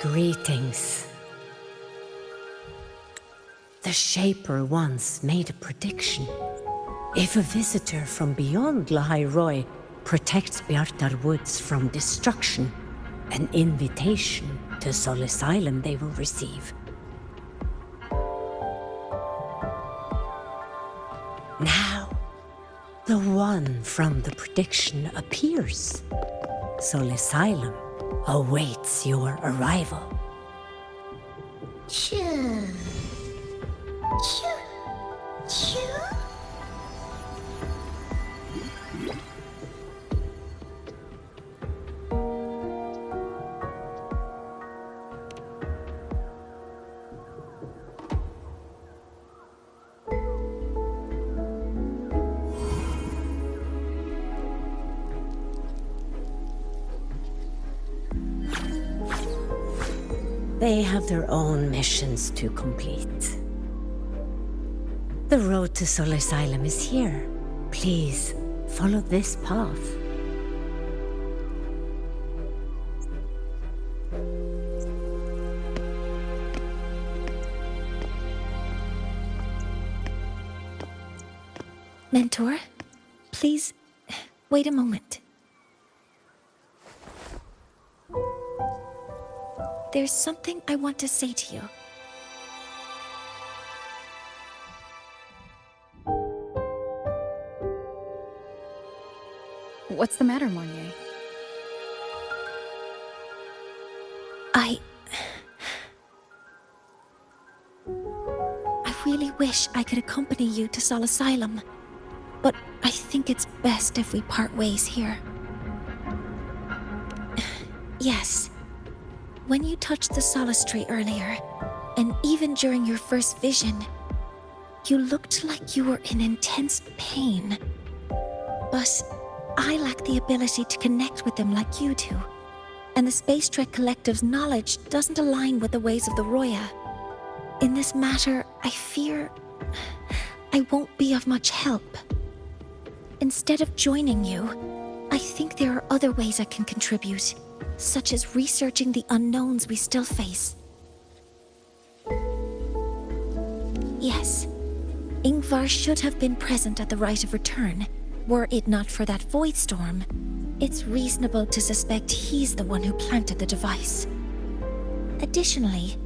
Greetings. The Shaper once made a prediction. If a visitor from beyond Lahai protects Bjartar Woods from destruction, an invitation to Soul Asylum they will receive. Now, the one from the prediction appears. Soul Asylum awaits your arrival. Choo. Choo. Choo. They have their own missions to complete. The road to Soul Asylum is here. Please, follow this path. Mentor, please, wait a moment. There's something I want to say to you. What's the matter, Mornye? I really wish I could accompany you to Soul Asylum, but I think it's best if we part ways here. Yes. When you touched the Solace Tree earlier, and even during your first vision, you looked like you were in intense pain. But I lack the ability to connect with them like you do, and the Space Trek Collective's knowledge doesn't align with the ways of the Roya. In this matter, I fear I won't be of much help. Instead of joining you, I think there are other ways I can contribute, such as researching the unknowns we still face. Yes, Ingvar should have been present at the Rite of Return. Were it not for that void storm, it's reasonable to suspect he's the one who planted the device. Additionally,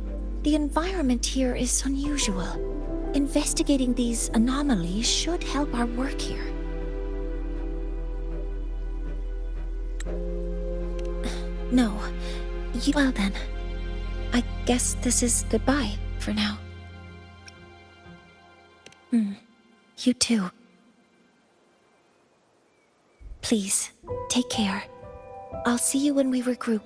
the environment here is unusual. Investigating these anomalies should help our work here. No. Well then, I guess this is goodbye for now. You too. Please, take care. I'll see you when we regroup.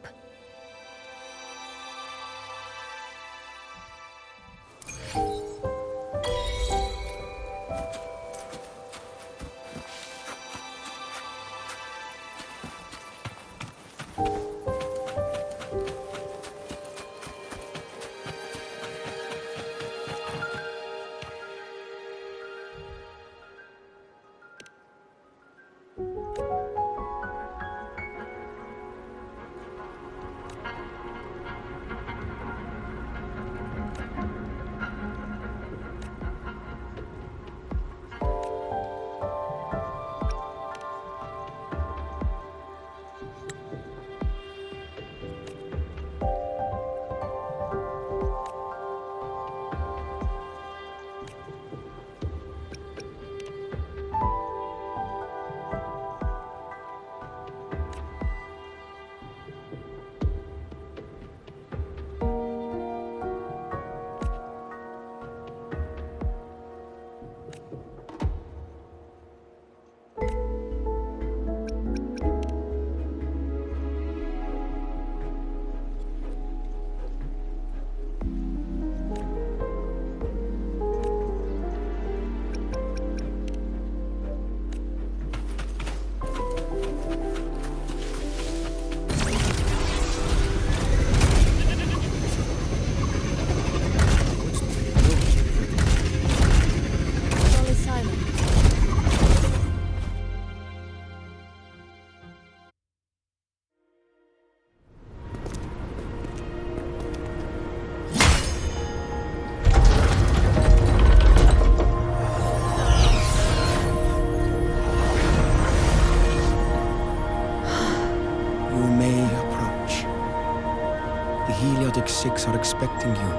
Prosthetic 6 are expecting you,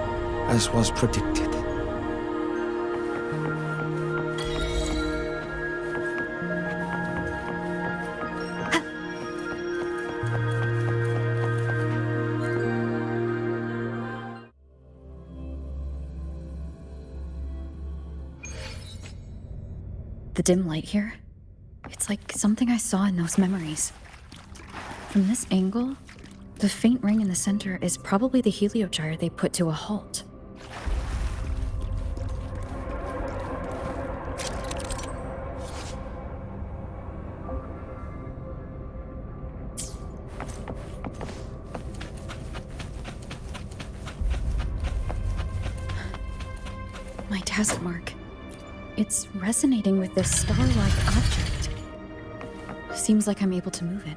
as was predicted. The dim light here, it's like something I saw in those memories. From this angle, the faint ring in the center is probably the Heliojire they put to a halt. My task mark. It's resonating with this star-like object. Seems like I'm able to move it.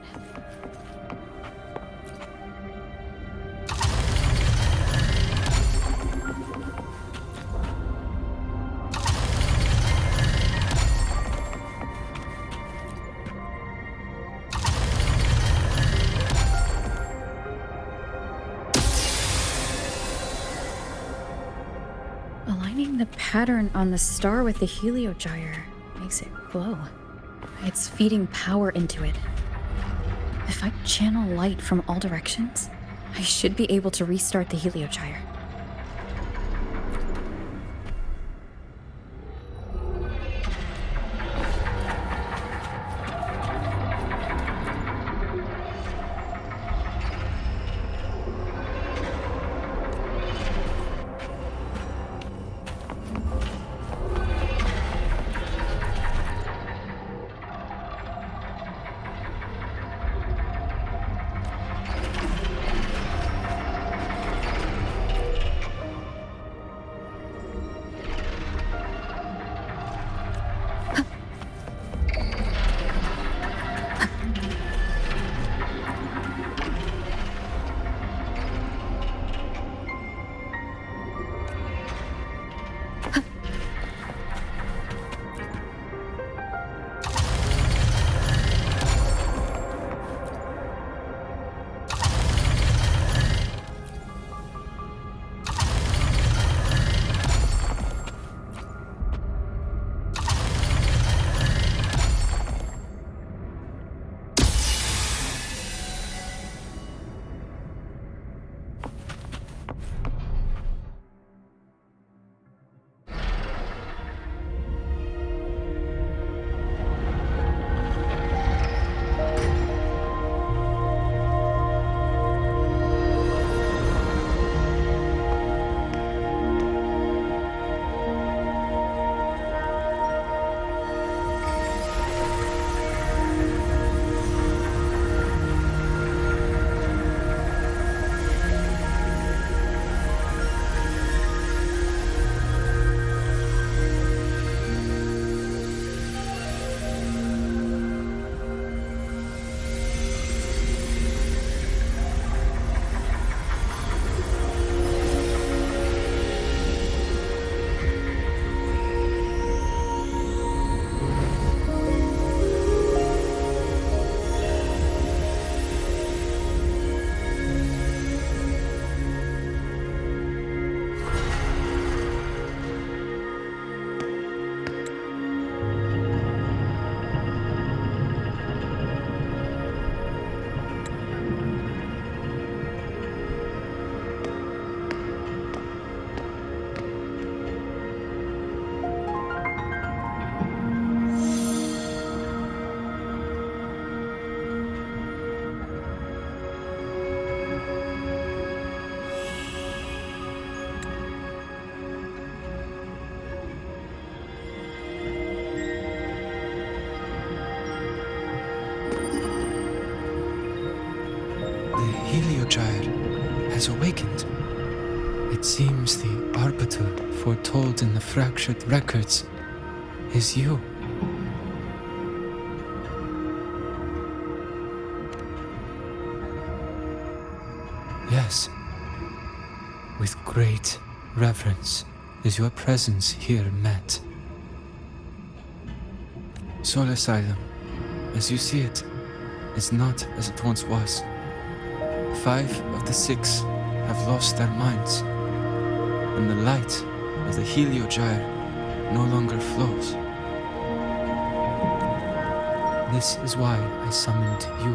Aligning the pattern on the star with the Heliojire makes it glow. It's feeding power into it. If I channel light from all directions, I should be able to restart the Heliojire. Heliojire has awakened. It seems the arbiter foretold in the fractured records is you. Yes. With great reverence is your presence here met. Soul Asylum, as you see it, is not as it once was. 5 of the 6 have lost their minds, and the light of the Heliojire no longer flows. This is why I summoned you.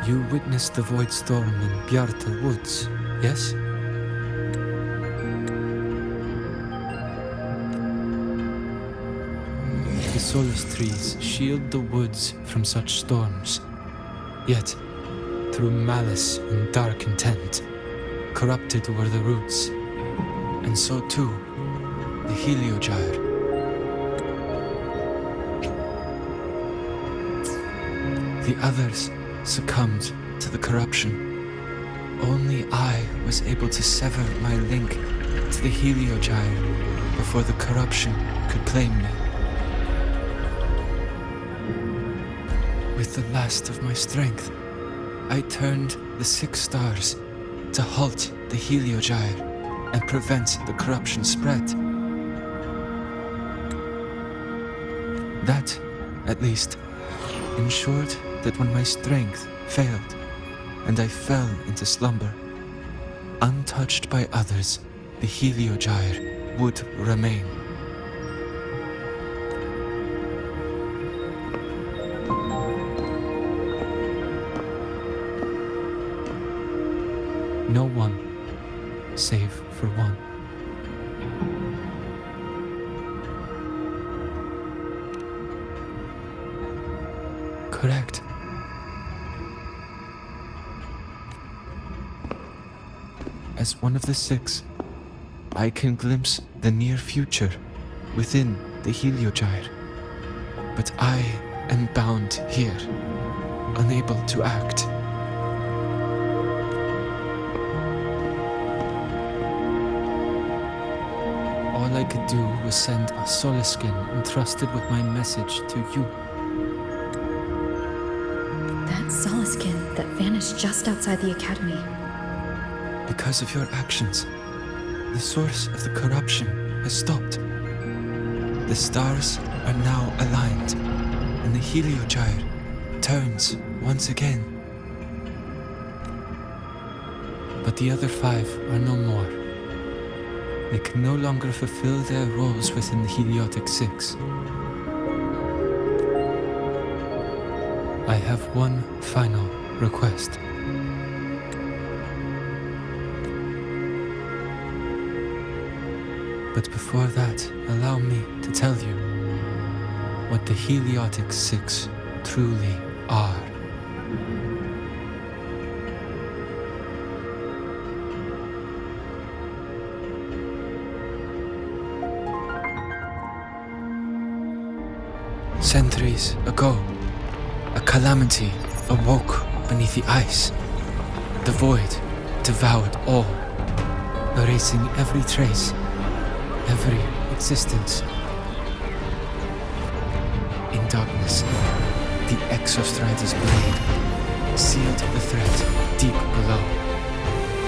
You witnessed the void storm in Bjarta Woods, yes? The Solus trees shield the woods from such storms. Yet, through malice and dark intent, corrupted were the roots, and so too the Heliojire. The others succumbed to the corruption. Only I was able to sever my link to the Heliojire before the corruption could claim me. With the last of my strength, I turned the 6 stars to halt the Heliojire and prevent the corruption spread. That, at least, ensured that when my strength failed and I fell into slumber, untouched by others, the Heliojire would remain. No one, save for one. Correct. As one of the 6, I can glimpse the near future within the Heliojire. But I am bound here, unable to act. All I could do was send a Soluskin entrusted with my message to you. That Soluskin that vanished just outside the academy. Because of your actions, the source of the corruption has stopped. The stars are now aligned, and the Heliojire turns once again. But the other 5 are no more. They can no longer fulfill their roles within the Heliotic 6. I have one final request. But before that, allow me to tell you what the Heliotic 6 truly are. Centuries ago, a calamity awoke beneath the ice. The void devoured all, erasing every trace, every existence. In darkness, the Exostrider's blade sealed the threat deep below.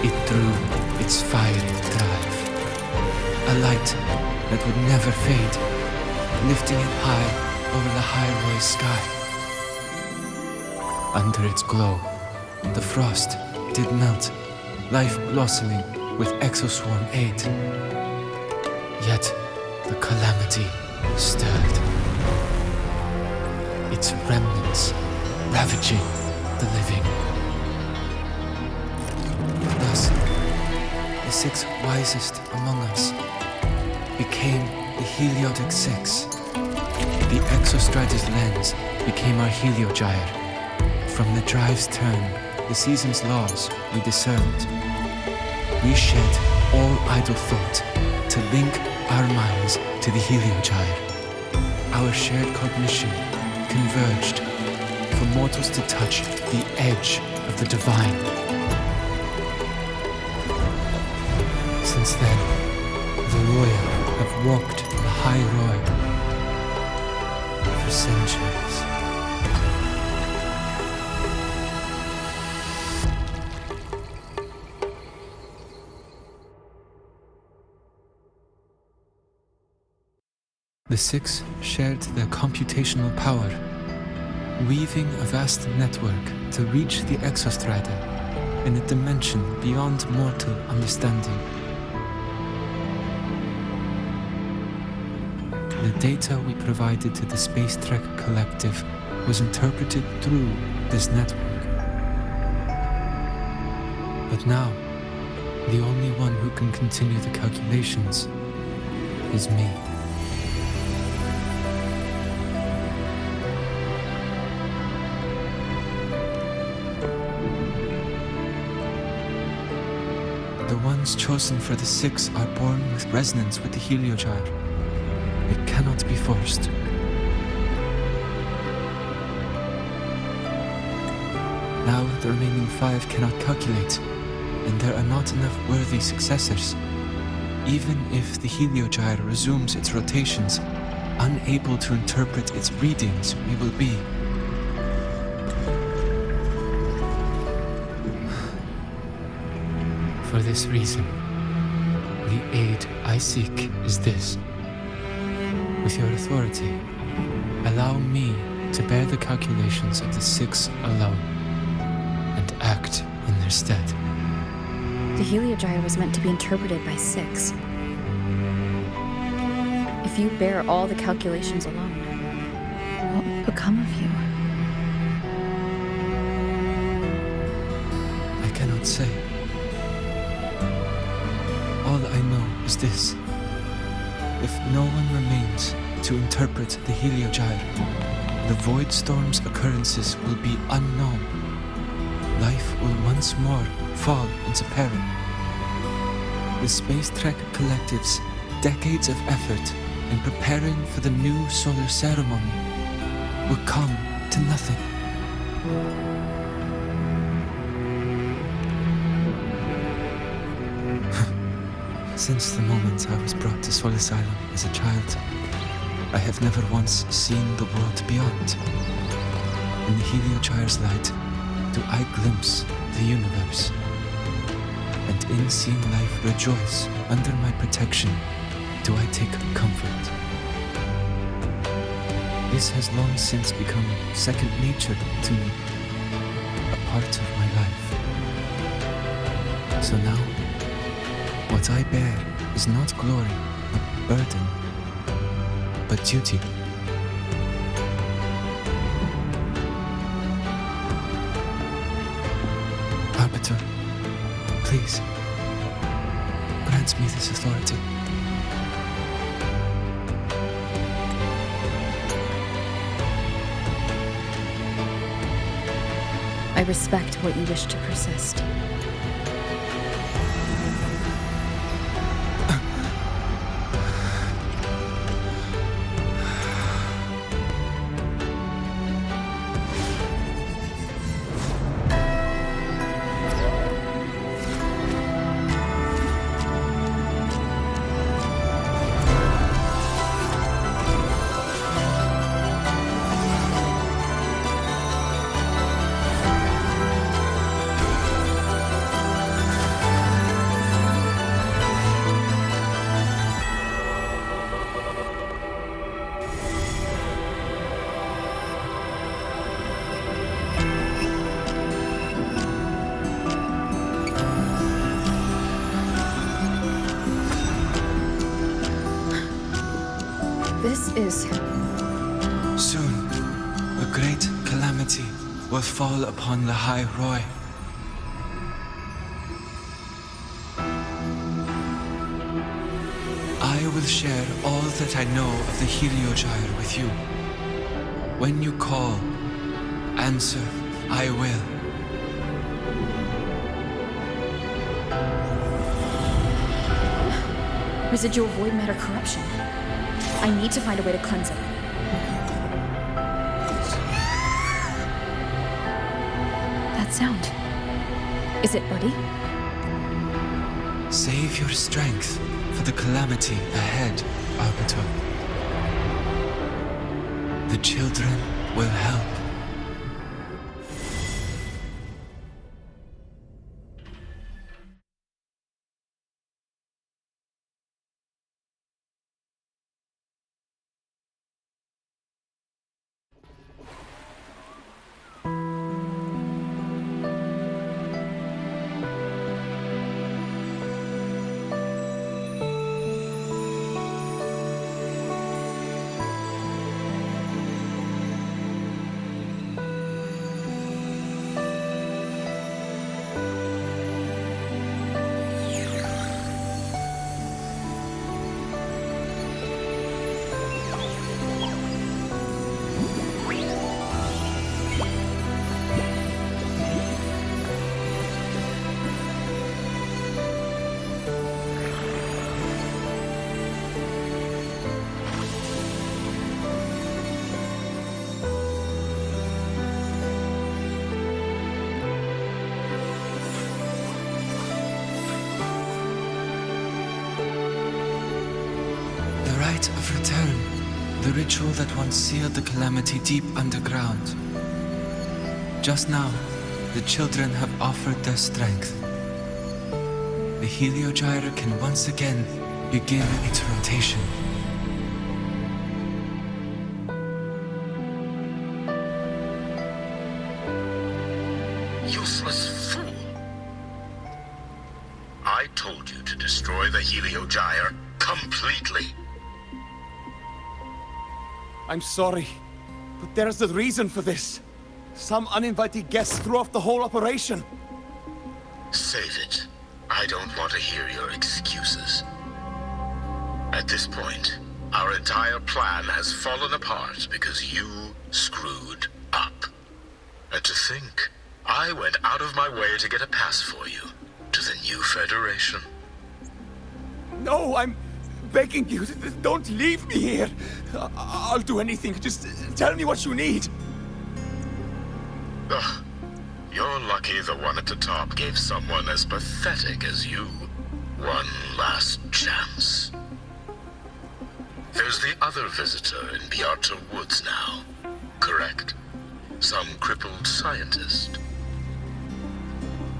It drew its fiery drive, a light that would never fade, lifting it high over the Lahai sky. Under its glow, the frost did melt, life blossoming with Exoswarm aid. Yet the calamity stirred, its remnants ravaging the living. Thus, the 6 wisest among us became the Heliotic 6. The Exostrider's lens became our Heliojire. From the drive's turn, the season's laws we discerned. We shed all idle thought to link our minds to the Heliojire. Our shared cognition converged for mortals to touch the edge of the divine. Since then, the Royal have walked the High Road for centuries. The 6 shared their computational power weaving a vast network to reach the Exostrider in a dimension beyond mortal understanding. The data we provided to the Space Trek Collective was interpreted through this network. But now, the only one who can continue the calculations is me. The ones chosen for the six are born with resonance with the Heliojire. It cannot be forced. Now the remaining 5 cannot calculate, and there are not enough worthy successors. Even if the Heliojire resumes its rotations, unable to interpret its readings, we will be. For this reason, the aid I seek is this. With your authority, allow me to bear the calculations of the 6 alone, and act in their stead. The Heliojire was meant to be interpreted by 6. If you bear all the calculations alone, what will become of you? I cannot say. All I know is this. If no one remains to interpret the Heliojire, the Void Storm's occurrences will be unknown. Life will once more fall into peril. The Space Trek Collective's decades of effort in preparing for the new solar ceremony will come to nothing. Since the moment I was brought to Soul Asylum as a child, I have never once seen the world beyond. In the Heliojire's light, do I glimpse the universe. And in seeing life rejoice under my protection, do I take comfort. This has long since become second nature to me, a part of my life. So now, what I bear is not glory, but burden, but duty. Arbiter, please, grant me this authority. I respect what you wish to persist. Soon, a great calamity will fall upon Lahai Roy. I will share all that I know of the Heliojire with you. When you call, answer, I will. Residual void matter corruption. I need to find a way to cleanse it. That sound. Is it Buddy? Save your strength for the calamity ahead, Arbiter. The children will help. rite of return. The ritual that once sealed the Calamity deep underground. Just now, the children have offered their strength. The Heliojire can once again begin its rotation. Useless fool! I told you to destroy the Heliojire completely. I'm sorry, but there's a reason for this. Some uninvited guests threw off the whole operation. Save it. I don't want to hear your excuses. At this point, our entire plan has fallen apart because you screwed up. And to think, I went out of my way to get a pass for you to the new Federation. No, I'm begging you, don't leave me here. I'll do anything, just tell me what you need. Ugh. You're lucky the one at the top gave someone as pathetic as you one last chance. There's the other visitor in Beata Woods now, correct? Some crippled scientist.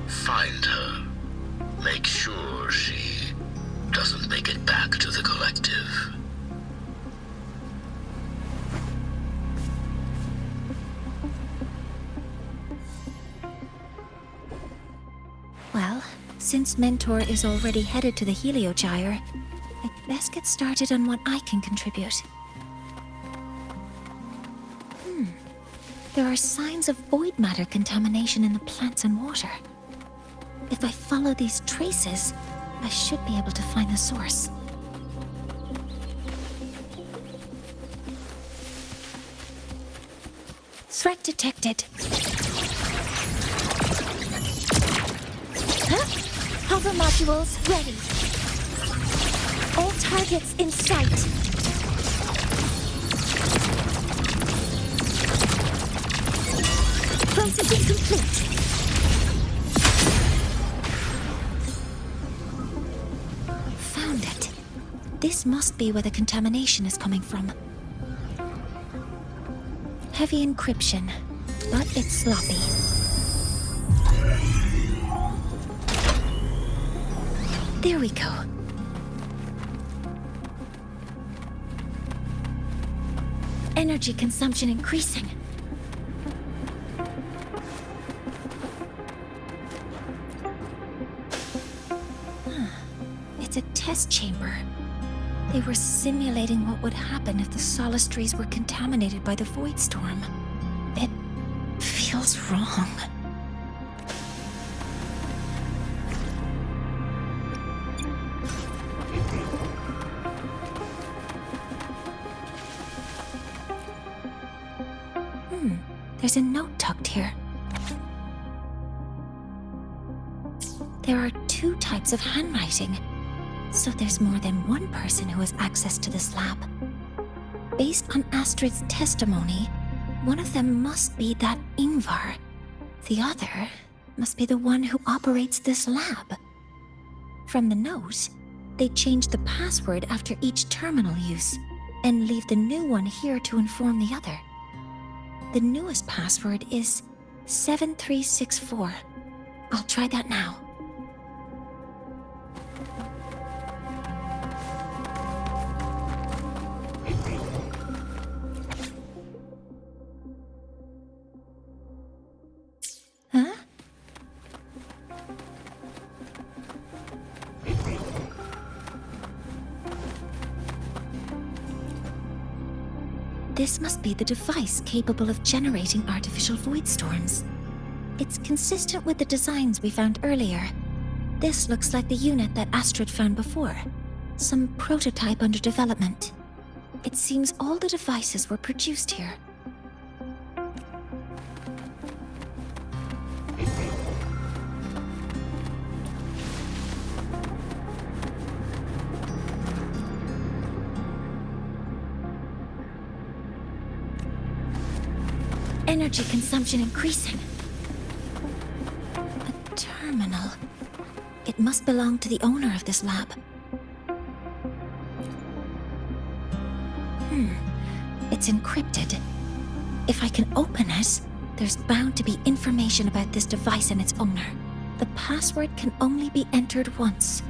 Find her. Make sure she doesn't make it back to the collective. Well, since Mentor is already headed to the Heliojire, I'd best get started on what I can contribute. There are signs of void matter contamination in the plants and water. If I follow these traces, I should be able to find the source. Threat detected. Hover modules ready. All targets in sight. Processing complete. Found it. This must be where the contamination is coming from. Heavy encryption, but it's sloppy. There we go. Energy consumption increasing. It's a test chamber. They were simulating what would happen if the Solace trees were contaminated by the Void Storm. It feels wrong. There's a note tucked here. There are 2 types of handwriting, so there's more than one person who has access to this lab. Based on Astrid's testimony, one of them must be that Ingvar. The other must be the one who operates this lab. From the note, they change the password after each terminal use, and leave the new one here to inform the other. The newest password is 7364. I'll try that now. Huh? This must be the device capable of generating artificial void storms. It's consistent with the designs we found earlier. This looks like the unit that Astrid found before. Some prototype under development. It seems all the devices were produced here. Energy consumption increasing. A terminal. It must belong to the owner of this lab. It's encrypted. If I can open it, there's bound to be information about this device and its owner. The password can only be entered once.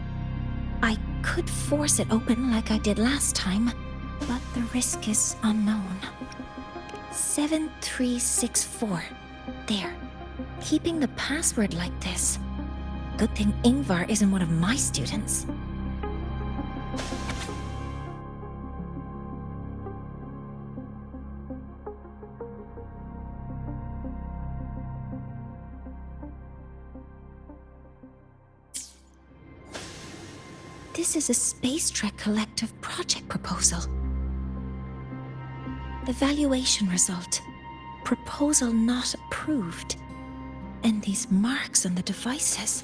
I could force it open like I did last time, but the risk is unknown. 7364. There. Keeping the password like this. Good thing Ingvar isn't one of my students. This is a Space Trek Collective project proposal. Evaluation result. Proposal not approved. And these marks on the devices.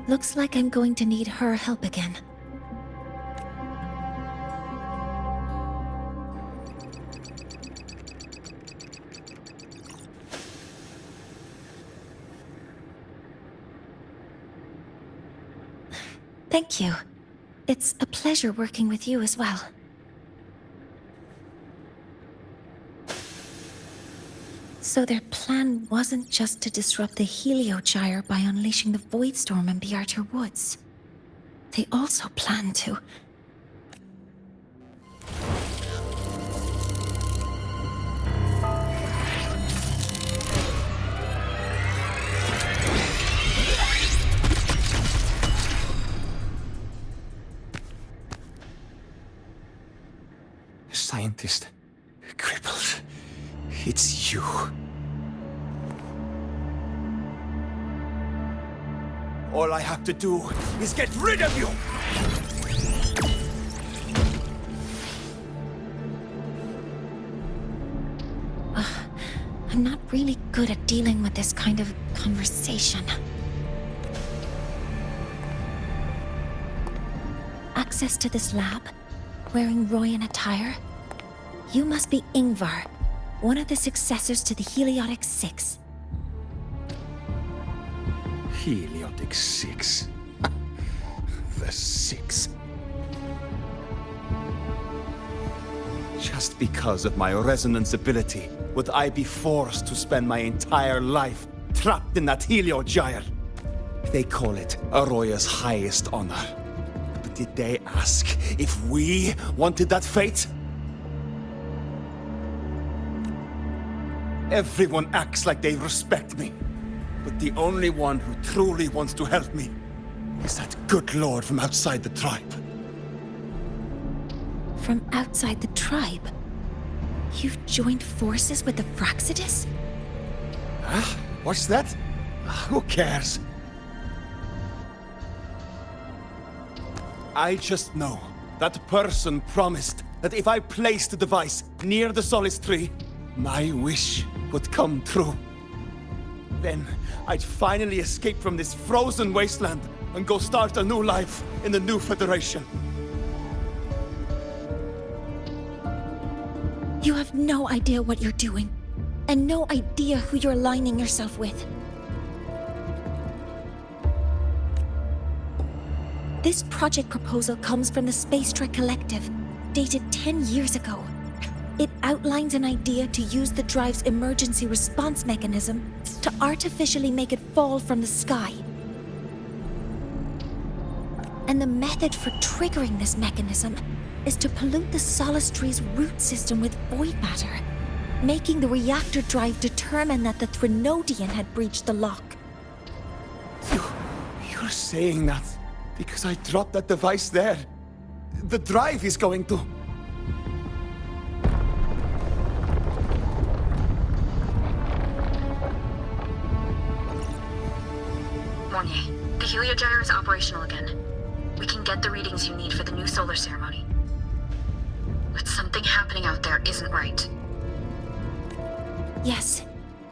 Looks like I'm going to need her help again. Thank you. It's a pleasure working with you as well. So their plan wasn't just to disrupt the Heliojire by unleashing the Voidstorm in the Archer Woods. They also planned to... Scientist. Crippled. It's you. All I have to do is get rid of you! I'm not really good at dealing with this kind of conversation. Access to this lab? Wearing Royan attire? You must be Ingvar, one of the successors to the Heliodic Six. Heliodic Six. The Six. Just because of my resonance ability, would I be forced to spend my entire life trapped in that Heliojire? They call it Aroya's highest honor. But did they ask if we wanted that fate? Everyone acts like they respect me. But the only one who truly wants to help me is that good lord from outside the tribe. From outside the tribe? You've joined forces with the Fraxidus? Huh? What's that? Who cares? I just know that person promised that if I placed the device near the Solace Tree, my wish would come true. Then I'd finally escape from this frozen wasteland and go start a new life in the new Federation. You have no idea what you're doing, and no idea who you're aligning yourself with. This project proposal comes from the Space Trek Collective, dated 10 years ago. It outlines an idea to use the drive's emergency response mechanism to artificially make it fall from the sky. And the method for triggering this mechanism is to pollute the Solace Tree's root system with void matter, making the reactor drive determine that the Threnodian had breached the lock. You're saying that because I dropped that device there? The drive is going to... Mornye, the Heliojire is operational again. We can get the readings you need for the new solar ceremony. But something happening out there isn't right. Yes.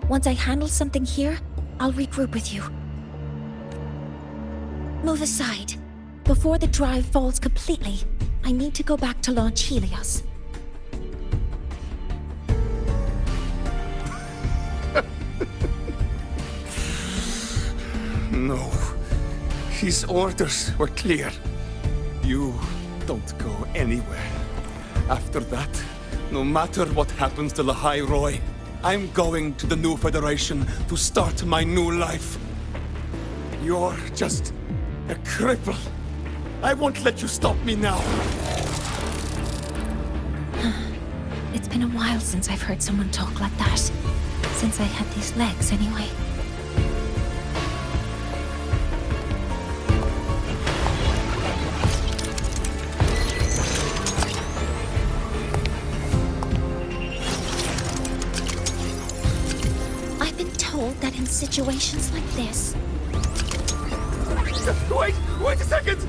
Once I handle something here, I'll regroup with you. Move aside. Before the drive falls completely, I need to go back to launch Helios. No. His orders were clear. You don't go anywhere. After that, no matter what happens to Lahai Roy, I'm going to the new Federation to start my new life. You're just a cripple. I won't let you stop me now. It's been a while since I've heard someone talk like that. Since I had these legs, anyway. I've been told that in situations like this... Wait a second!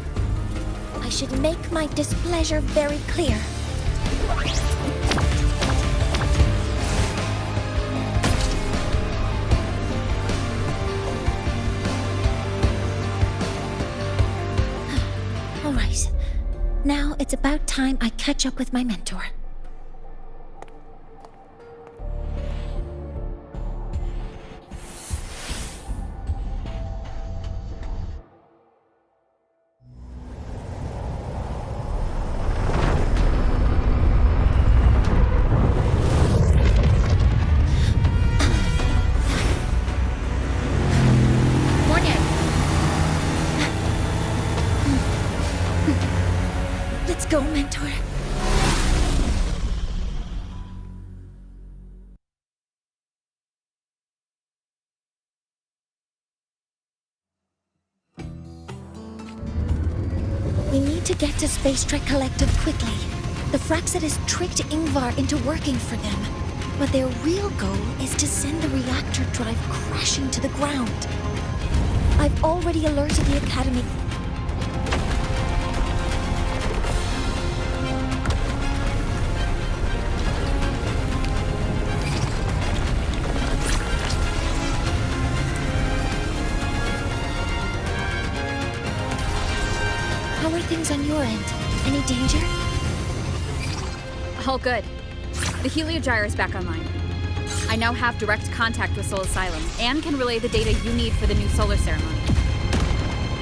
I should make my displeasure very clear. All right. Now it's about time I catch up with my mentor. Go, mentor. We need to get to Space Trek Collective quickly. The Fraxidus tricked Ingvar into working for them, but their real goal is to send the reactor drive crashing to the ground. I've already alerted the Academy. How are things on your end? Any danger? All good. The Heliojire is back online. I now have direct contact with Soul Asylum and can relay the data you need for the new solar ceremony.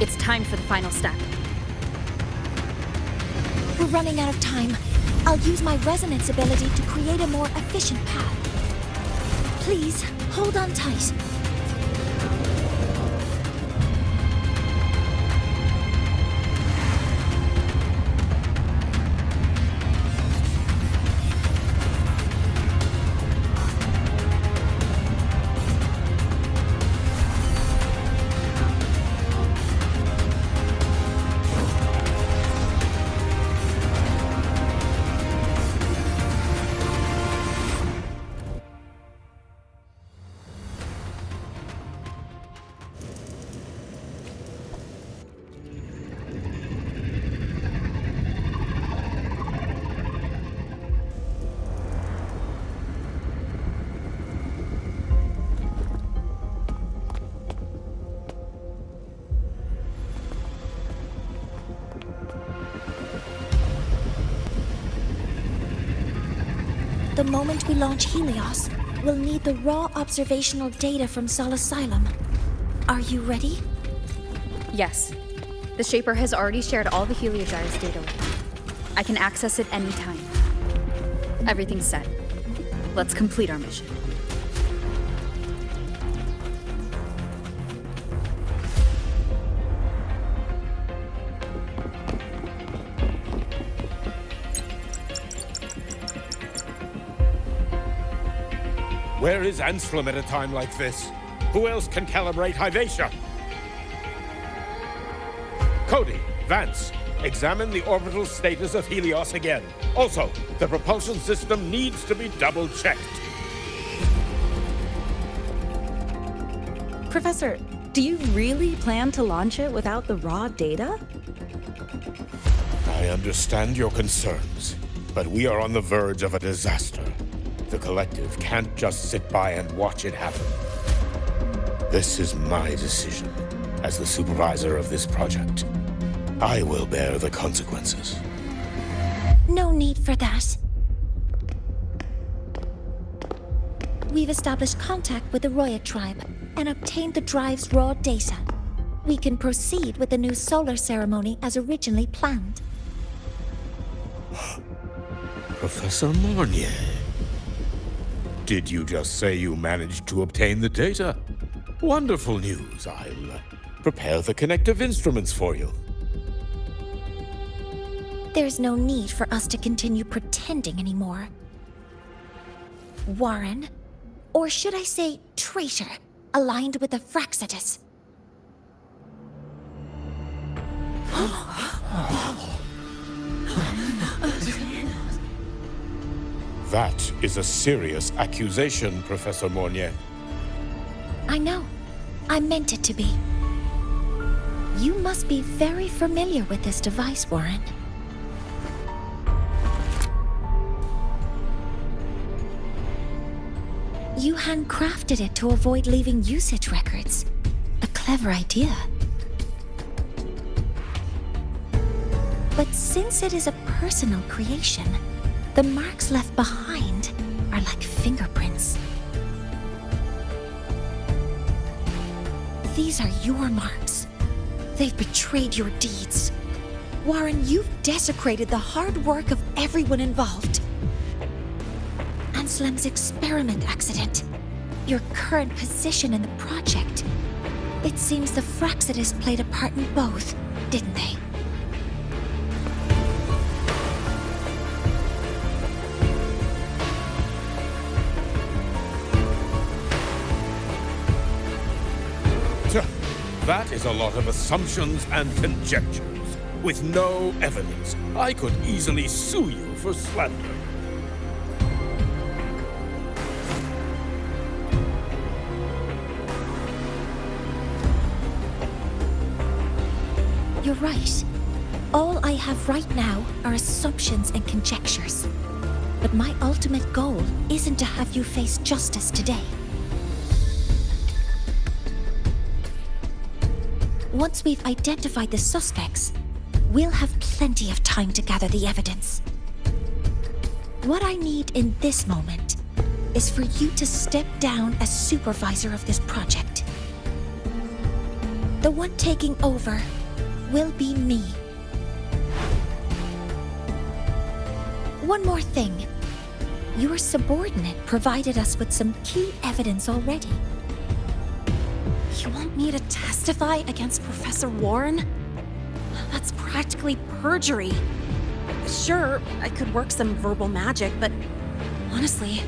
It's time for the final step. We're running out of time. I'll use my resonance ability to create a more efficient path. Please, hold on tight. The moment we launch Helios, we'll need the raw observational data from Sol Asylum. Are you ready? Yes. The Shaper has already shared all the Heliogire's data with me. I can access it anytime. Everything's set. Let's complete our mission. Where is Anselm at a time like this? Who else can calibrate Hyvatia? Cody, Vance, examine the orbital status of Helios again. Also, the propulsion system needs to be double-checked. Professor, do you really plan to launch it without the raw data? I understand your concerns, but we are on the verge of a disaster. The Collective can't just sit by and watch it happen. This is my decision. As the supervisor of this project, I will bear the consequences. No need for that. We've established contact with the Roya tribe and obtained the drive's raw data. We can proceed with the new solar ceremony as originally planned. Professor Mornye. Did you just say you managed to obtain the data? Wonderful news. I'll prepare the connective instruments for you. There's no need for us to continue pretending anymore. Warren, or should I say traitor, aligned with the Fraxidus. That is a serious accusation, Professor Mornye. I know. I meant it to be. You must be very familiar with this device, Warren. You handcrafted it to avoid leaving usage records. A clever idea. But since it is a personal creation, the marks left behind are like fingerprints. These are your marks. They've betrayed your deeds. Warren, you've desecrated the hard work of everyone involved. Anslem's experiment accident, your current position in the project. It seems the Fraxidus played a part in both, didn't they? That is a lot of assumptions and conjectures, with no evidence. I could easily sue you for slander. You're right. All I have right now are assumptions and conjectures. But my ultimate goal isn't to have you face justice today. Once we've identified the suspects, we'll have plenty of time to gather the evidence. What I need in this moment is for you to step down as supervisor of this project. The one taking over will be me. One more thing. Your subordinate provided us with some key evidence already. You want me to testify against Professor Warren? That's practically perjury. Sure, I could work some verbal magic, but honestly,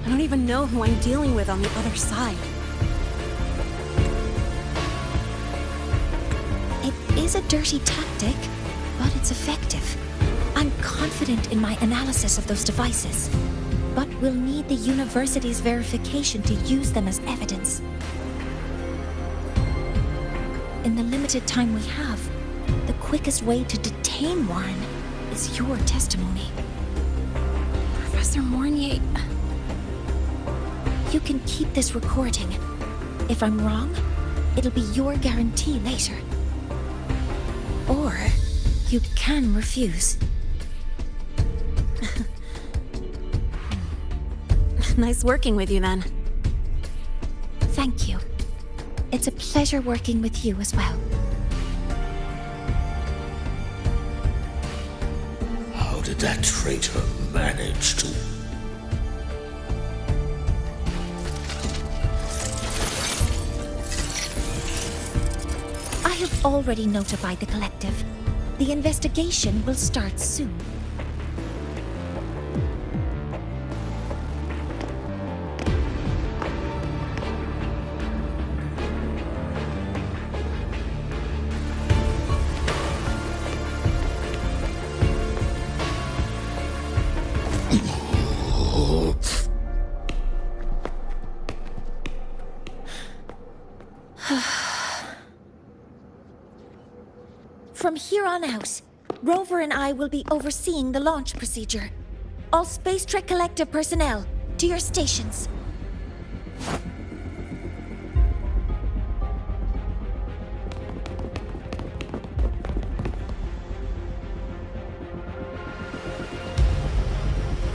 I don't even know who I'm dealing with on the other side. It is a dirty tactic, but it's effective. I'm confident in my analysis of those devices, but we'll need the university's verification to use them as evidence. In the limited time we have, the quickest way to detain Warren is your testimony. Professor Mornye... You can keep this recording. If I'm wrong, it'll be your guarantee later. Or you can refuse. Nice working with you, then. Thank you. It's a pleasure working with you as well. How did that traitor manage to... I have already notified the collective. The investigation will start soon. From here on out, Rover and I will be overseeing the launch procedure. All Space Trek Collective personnel, to your stations.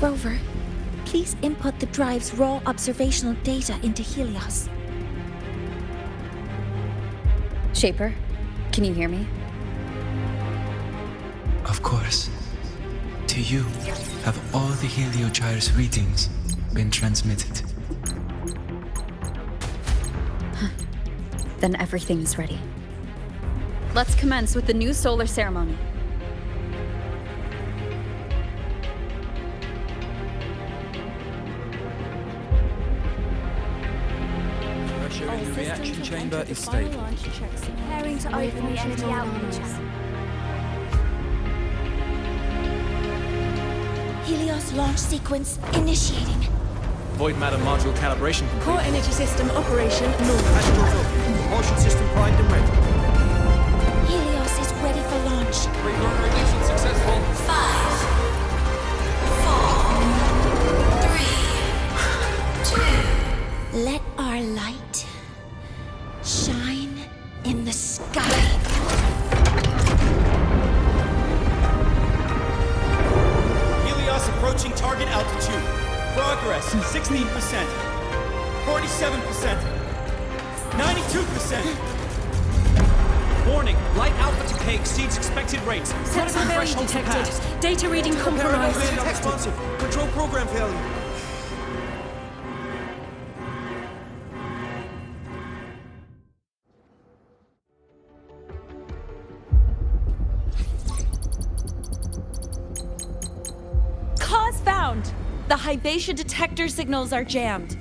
Rover, please input the drive's raw observational data into Helios. Shaper, can you hear me? Of course. to you have all the Heliogire's readings been transmitted. Then everything is ready. Let's commence with the new solar ceremony. Pressure in the reaction chamber is stable. Preparing to open the energy output channel. Helios launch sequence initiating. Void matter module calibration complete. Core energy system operation normal. Astral filter. Propulsion system primed and ready. Helios is ready for launch. Pre-burner ignition successful. 5, 4, 3, 2. Let our light shine in the sky. Helios approaching target altitude. Progress 16%, 47%, 92%. Warning, light alpha decay exceeds expected rates. Sensor failure detected. Data reading compromised. Responsive. Control program failure. Cause found! The Hyvatia detector signals are jammed.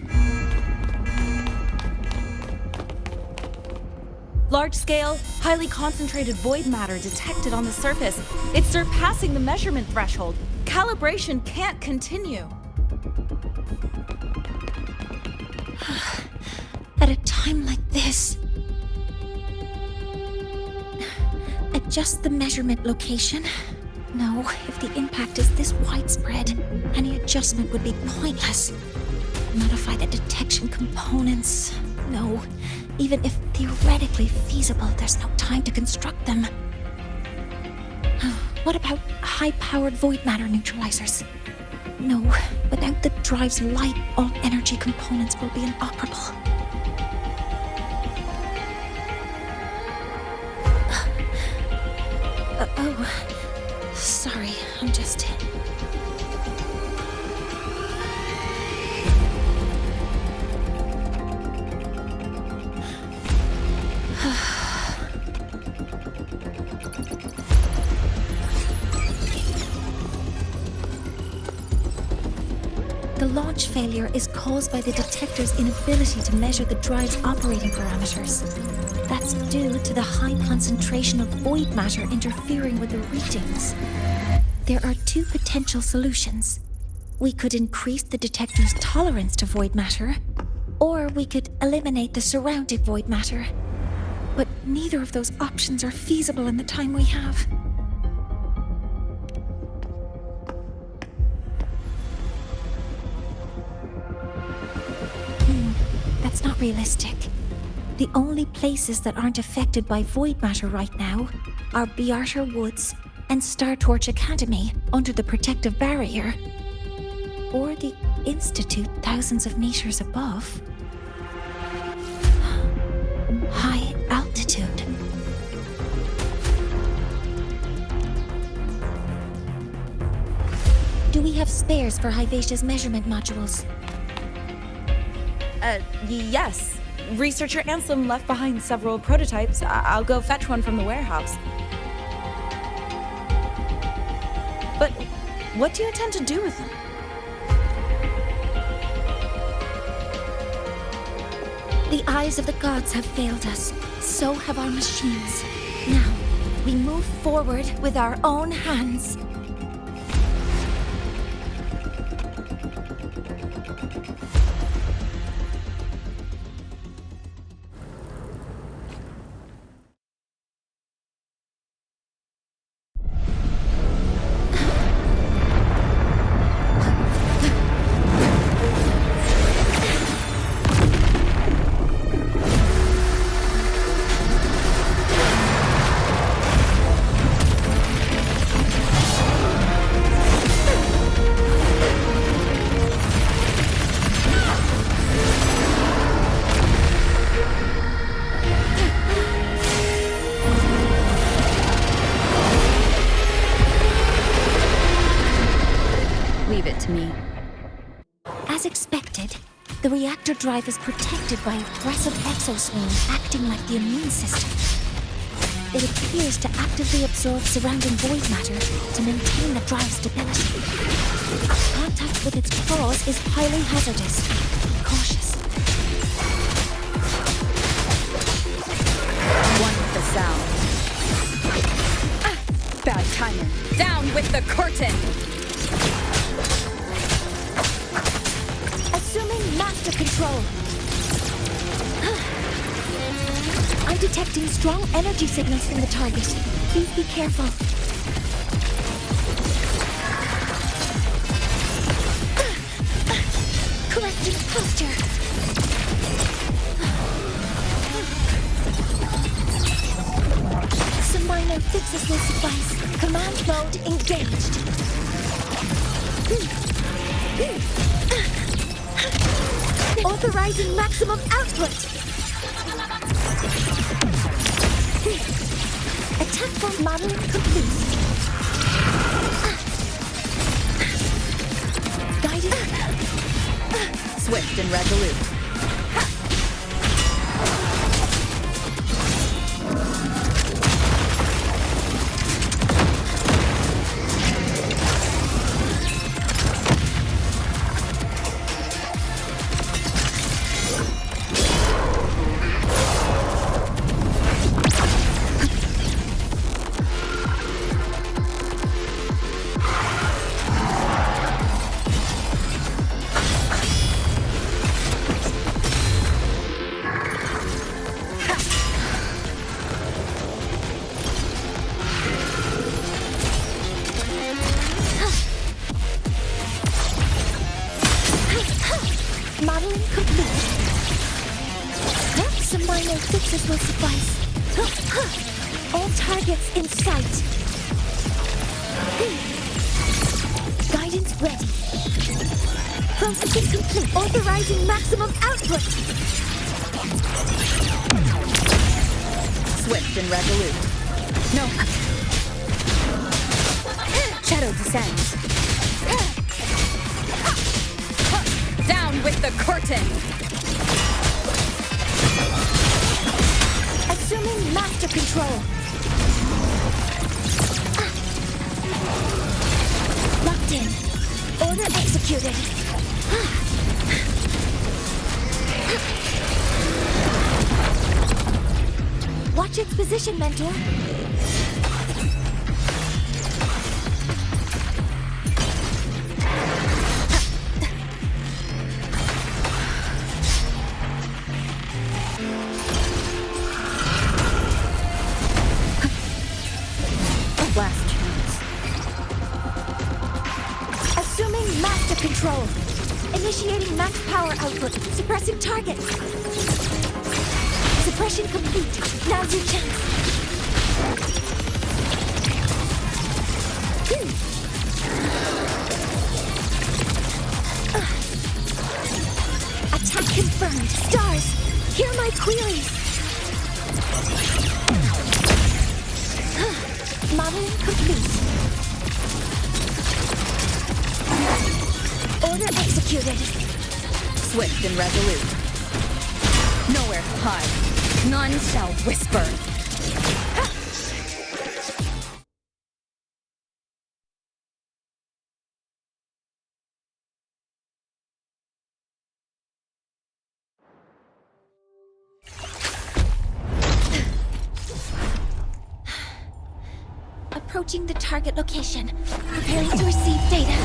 Large-scale, highly concentrated void matter detected on the surface. It's surpassing the measurement threshold. Calibration can't continue. At a time like this, adjust the measurement location. No, if the impact is this widespread, any adjustment would be pointless. Modify the detection components. No, even if theoretically feasible, there's no time to construct them. What about high-powered void matter neutralizers? No, without the drive's light, all energy components will be inoperable. Sorry, I'm just... The launch failure is caused by the detector's inability to measure the drive's operating parameters. That's due to the high concentration of void matter interfering with the readings. There are two potential solutions. We could increase the detector's tolerance to void matter, or we could eliminate the surrounding void matter. But neither of those options are feasible in the time we have. That's not realistic. The only places that aren't affected by void matter right now are Bearter Woods and Startorch Academy under the protective barrier, or the Institute thousands of meters above. High altitude. Do we have spares for Hyvatia's measurement modules? Yes. Researcher Ansem left behind several prototypes. I'll go fetch one from the warehouse. But what do you intend to do with them? The eyes of the gods have failed us. So have our machines. Now, we move forward with our own hands. Leave it to me. As expected, the reactor drive is protected by aggressive exoswarms acting like the immune system. It appears to actively absorb surrounding void matter to maintain the drive's stability. Contact with its claws is highly hazardous. Be cautious. One with the sound. Bad timing. Down with the curtain! Assuming master control. I'm detecting strong energy signals from the target. Please be careful. Correcting posture. Some minor fixes will suffice. Command mode engaged. Authorizing maximum output. Attack form modeling complete. Guided. Swift and resolute. Modeling complete. Some minor fixes will suffice. All targets in sight. Guidance ready. Processing complete. Authorizing maximum output. Swift and resolute. No. Shadow descends. Down with the curtain! Assuming master control. Locked in. Order executed. Watch its position, Mentor. Last chance. Assuming master control. Initiating max power output. Suppressing target. Suppression complete. Now's your chance. Attack confirmed. Stars, hear my queries. Modeling complete. Order executed. Swift and resolute. Nowhere to hide. None shall whisper. Approaching the target location. Preparing to receive data.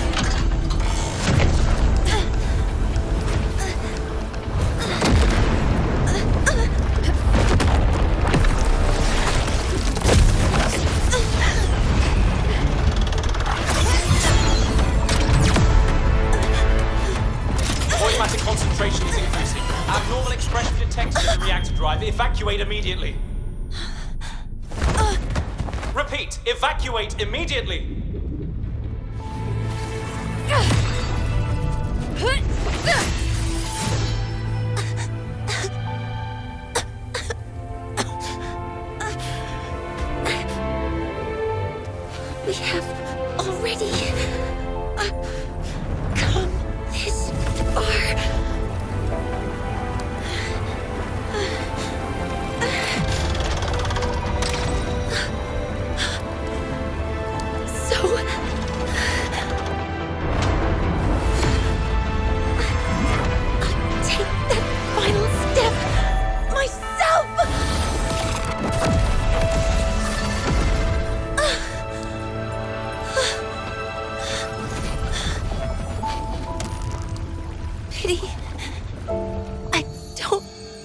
Void matter concentration is increasing. Abnormal expression detected in the reactor drive. Evacuate immediately. Repeat, evacuate immediately! We have already ready. I don't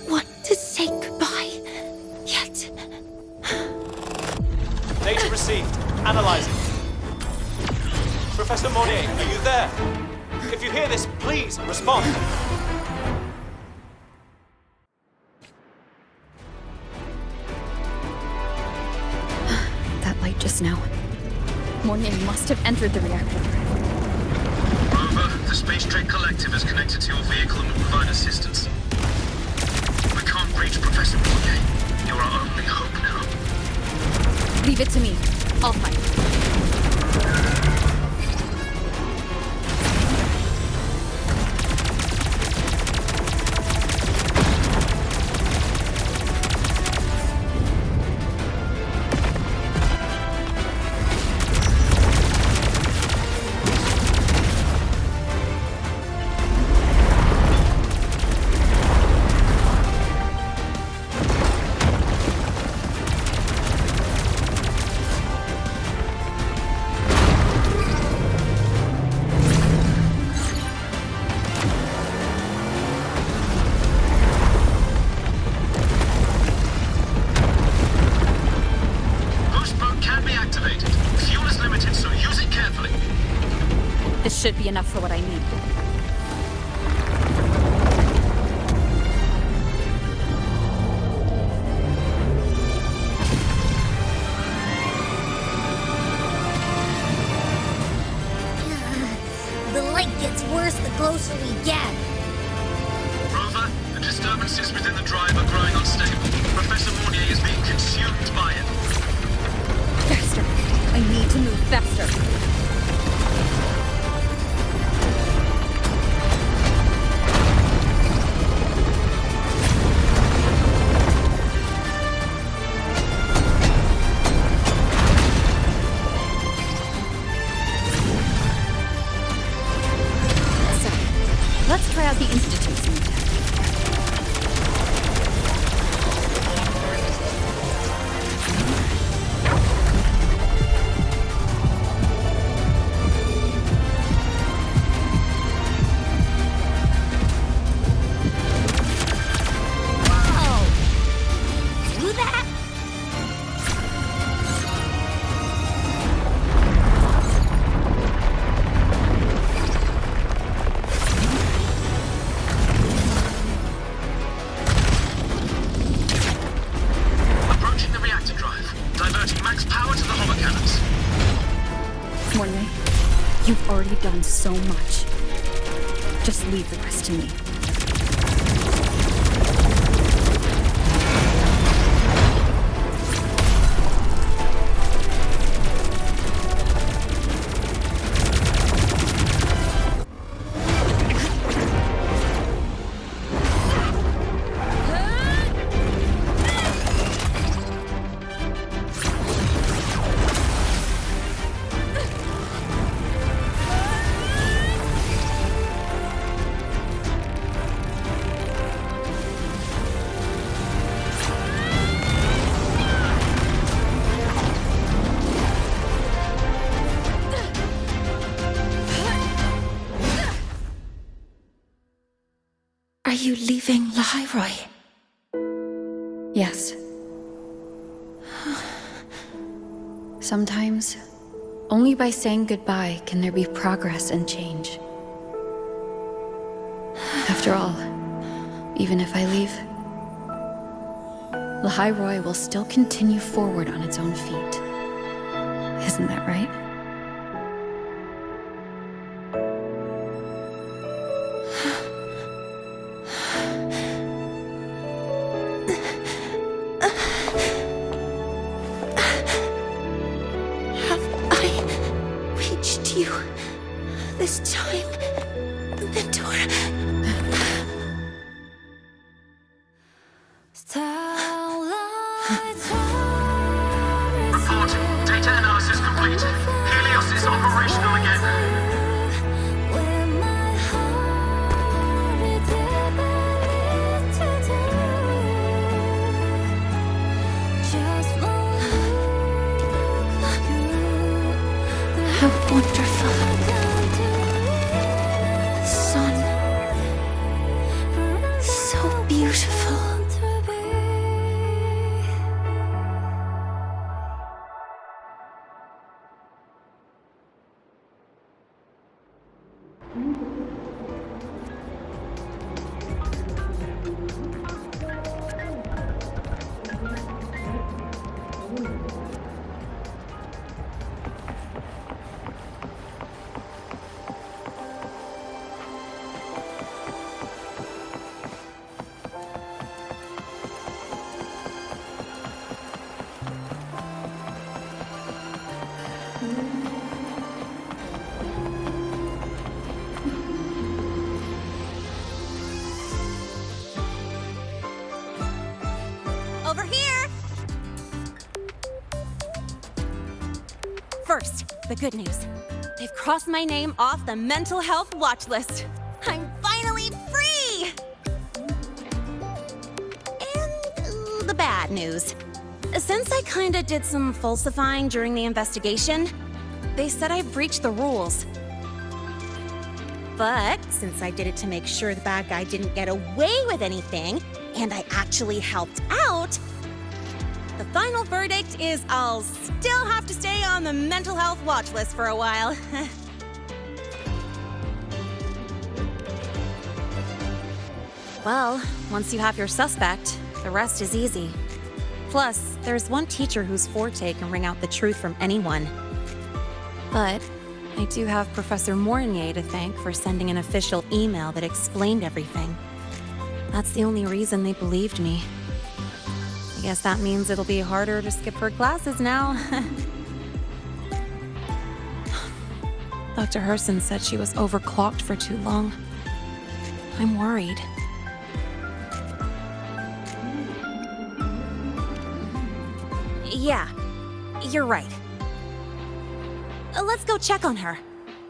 want to say goodbye yet. Data received. Analyzing. Professor Mornye, are you there? If you hear this, please respond. That light just now. Mornye must have entered the reactor. Rover, the Space Trade Collective is connected to your vehicle and will provide assistance. We can't reach Professor Mornye. You're our only hope now. Leave it to me. I'll fight. Should be enough for what I need. The light gets worse the closer we get. Rover, the disturbances within the drive are growing unstable. Professor Mornye is being consumed by it. Faster. I need to move faster. Let's try out the Institute's new tech. Whoa! Do that? Mornye, you've already done so much. Just leave the rest to me. Are you leaving Lahai? Yes. Sometimes, only by saying goodbye can there be progress and change. After all, even if I leave, Lahai will still continue forward on its own feet. Isn't that right? This time, Mentor. Report. Data analysis complete. Helios is operational again. How wonderful. Sun Over here! First, the good news. They've crossed my name off the mental health watch list. I'm finally free! And the bad news. Since I kinda did some falsifying during the investigation, they said I breached the rules. But since I did it to make sure the bad guy didn't get away with anything, and I actually helped out, the final verdict is I'll still have to stay on the mental health watch list for a while. Well, once you have your suspect, the rest is easy. Plus, there's one teacher whose forte can wring out the truth from anyone. But I do have Professor Mornye to thank for sending an official email that explained everything. That's the only reason they believed me. I guess that means it'll be harder to skip her classes now. Dr. Herssen said she was overclocked for too long. I'm worried. Yeah, you're right. Let's go check on her.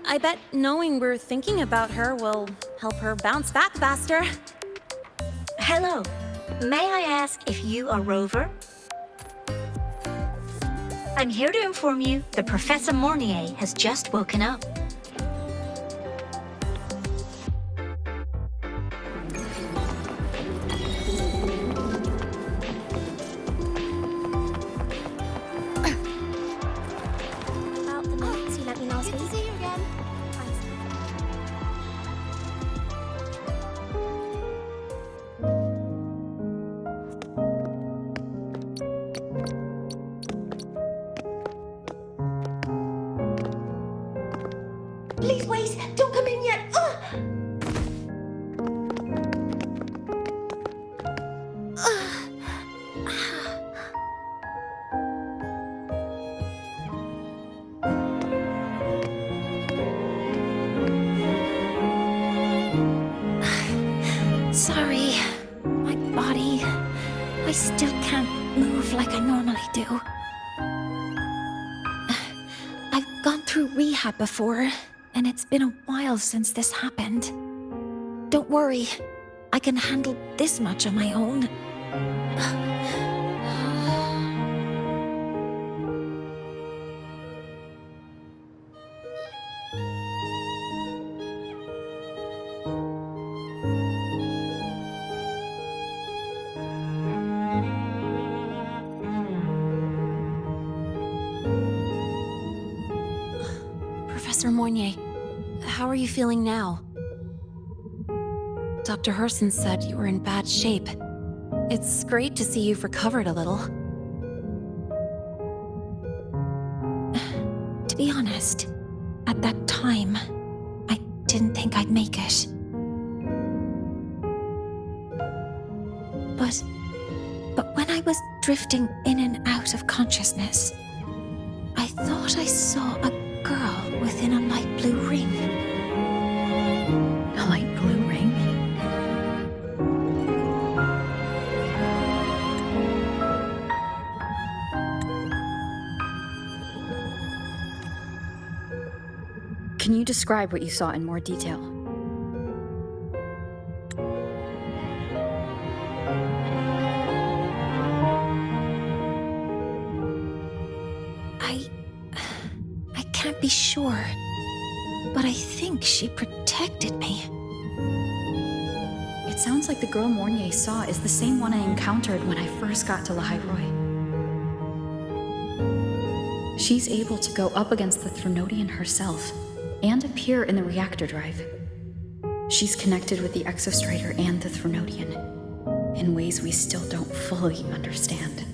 I bet knowing we're thinking about her will help her bounce back faster. Hello. May I ask if you are Rover? I'm here to inform you that Professor Mornye has just woken up. About the notes, you let me know. Good to see you again. Please wait! Don't come in yet! Sorry. My body... I still can't move like I normally do. I've gone through rehab before, and it's been a while since this happened. Don't worry. I can handle this much on my own. Professor Mornye, how are you feeling now? Dr. Herssen said you were in bad shape. It's great to see you've recovered a little. To be honest, at that time, I didn't think I'd make it. But when I was drifting in and out of consciousness, I thought I saw a girl within a light blue ring. A light blue ring? Can you describe what you saw in more detail? I can't be sure, but I think she protected me. It sounds like the girl Mornye saw is the same one I encountered when I first got to Lahai. She's able to go up against the Threnodian herself, and appear in the reactor drive. She's connected with the Exostrider and the Threnodian in ways we still don't fully understand.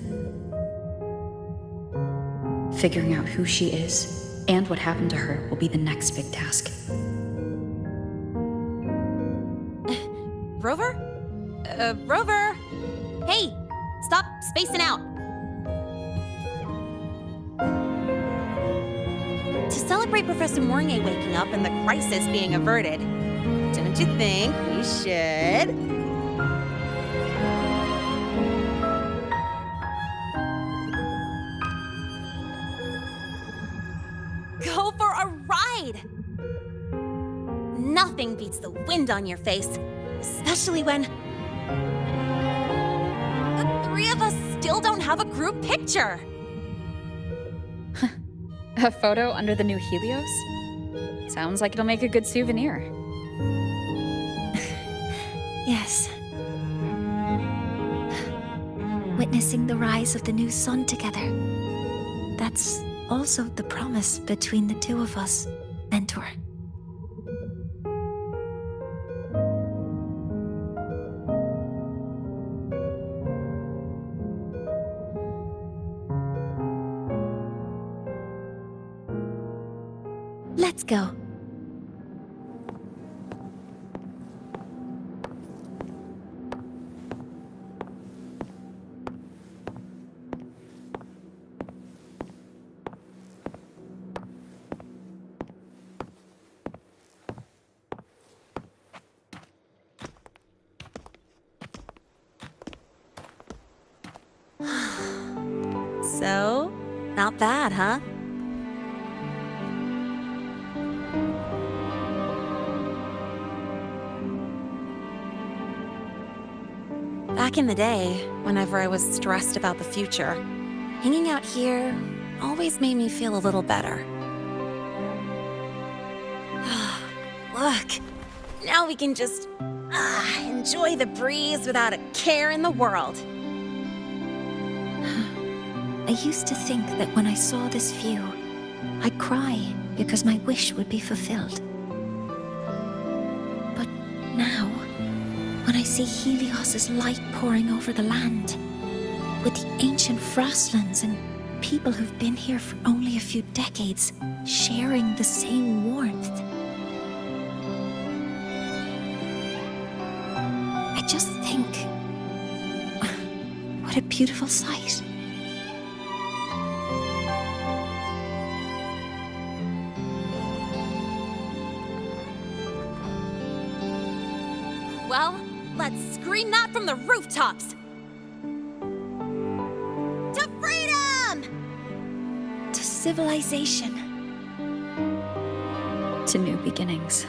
Figuring out who she is and what happened to her will be the next big task. Rover? Rover! Hey, stop spacing out. To celebrate Professor Mornye waking up and the crisis being averted, don't you think we should? Go for a ride! Nothing beats the wind on your face, especially when the three of us still don't have a group picture. A photo under the new Helios? Sounds like it'll make a good souvenir. Yes. Witnessing the rise of the new sun together. That's also the promise between the two of us, Mentor. Let's go. So, not bad, huh? Back in the day, whenever I was stressed about the future, hanging out here always made me feel a little better. Look, now we can just enjoy the breeze without a care in the world. I used to think that when I saw this view, I'd cry because my wish would be fulfilled. But now, when I see Helios's light pouring over the land, with the ancient frostlands and people who've been here for only a few decades sharing the same warmth, I just think, what a beautiful sight. Well, let's scream that from the rooftops! To freedom! To civilization. To new beginnings.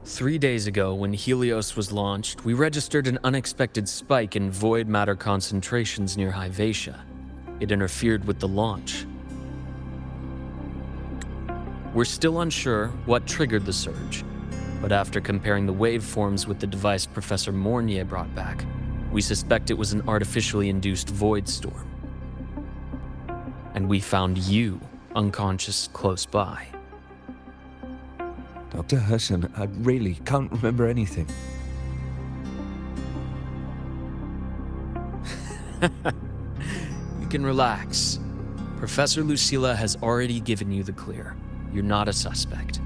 Three days ago, when Helios was launched, we registered an unexpected spike in void matter concentrations near Hyvatia. It interfered with the launch. We're still unsure what triggered the surge, but after comparing the waveforms with the device Professor Mornye brought back, we suspect it was an artificially induced void storm. And we found you unconscious close by. Dr. Herssen, I really can't remember anything. You can relax. Professor Lucilla has already given you the clear. You're not a suspect.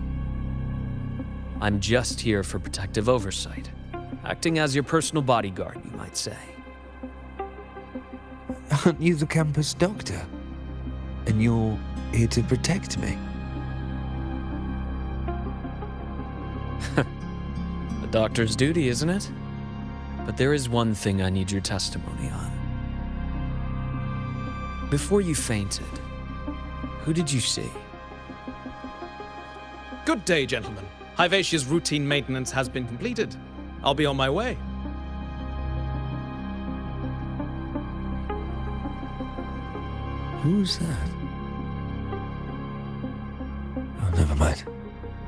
I'm just here for protective oversight, acting as your personal bodyguard, you might say. Aren't you the campus doctor? And you're here to protect me? A doctor's duty, isn't it? But there is one thing I need your testimony on. Before you fainted, who did you see? Good day, gentlemen. Hyvatia's routine maintenance has been completed. I'll be on my way. Who's that? Oh, never mind.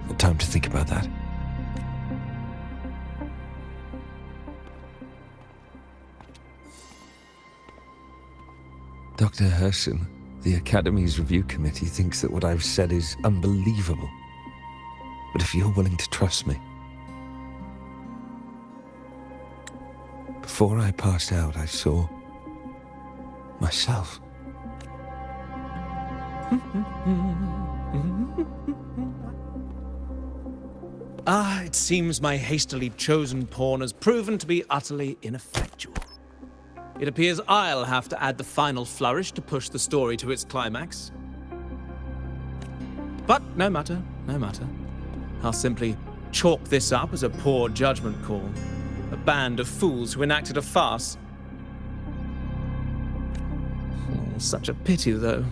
No time to think about that. Dr. Herssen, the Academy's review committee thinks that what I've said is unbelievable. But if you're willing to trust me... Before I passed out, I saw... myself. It seems my hastily chosen pawn has proven to be utterly ineffectual. It appears I'll have to add the final flourish to push the story to its climax. But no matter, no matter. I'll simply chalk this up as a poor judgment call. A band of fools who enacted a farce. Oh, such a pity, though.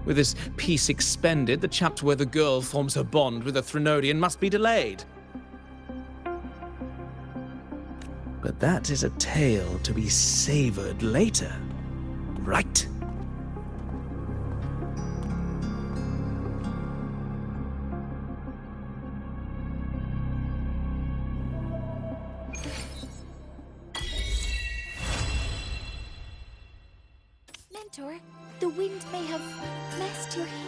With this piece expended, the chapter where the girl forms her bond with a Threnodian must be delayed. But that is a tale to be savored later, right? Mentor, the wind may have messed your hair.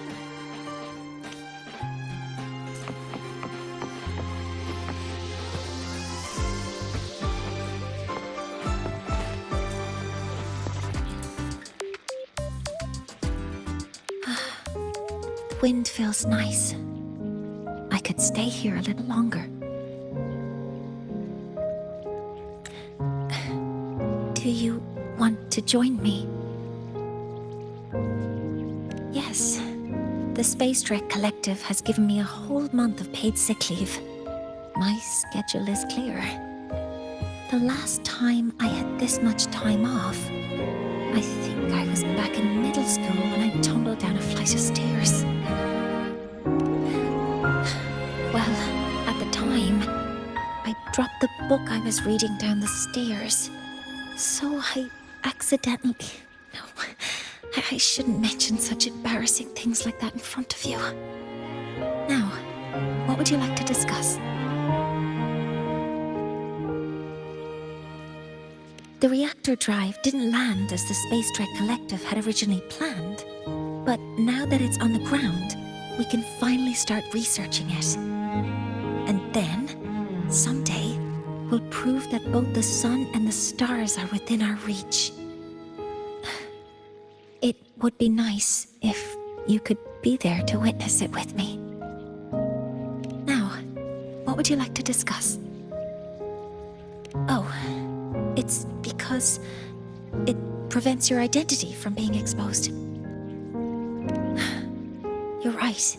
The wind feels nice. I could stay here a little longer. Do you want to join me? Yes. The Space Trek Collective has given me a whole month of paid sick leave. My schedule is clear. The last time I had this much time off, I think I was back in middle school when I tumbled down a flight of stairs. Well, at the time, I dropped the book I was reading down the stairs. So I accidentally... No, I shouldn't mention such embarrassing things like that in front of you. Now, what would you like to discuss? The reactor drive didn't land as the Space Trek Collective had originally planned, but now that it's on the ground, we can finally start researching it. And then, someday, we'll prove that both the sun and the stars are within our reach. It would be nice if you could be there to witness it with me. Now, what would you like to discuss? Oh, it's because it prevents your identity from being exposed. You're right.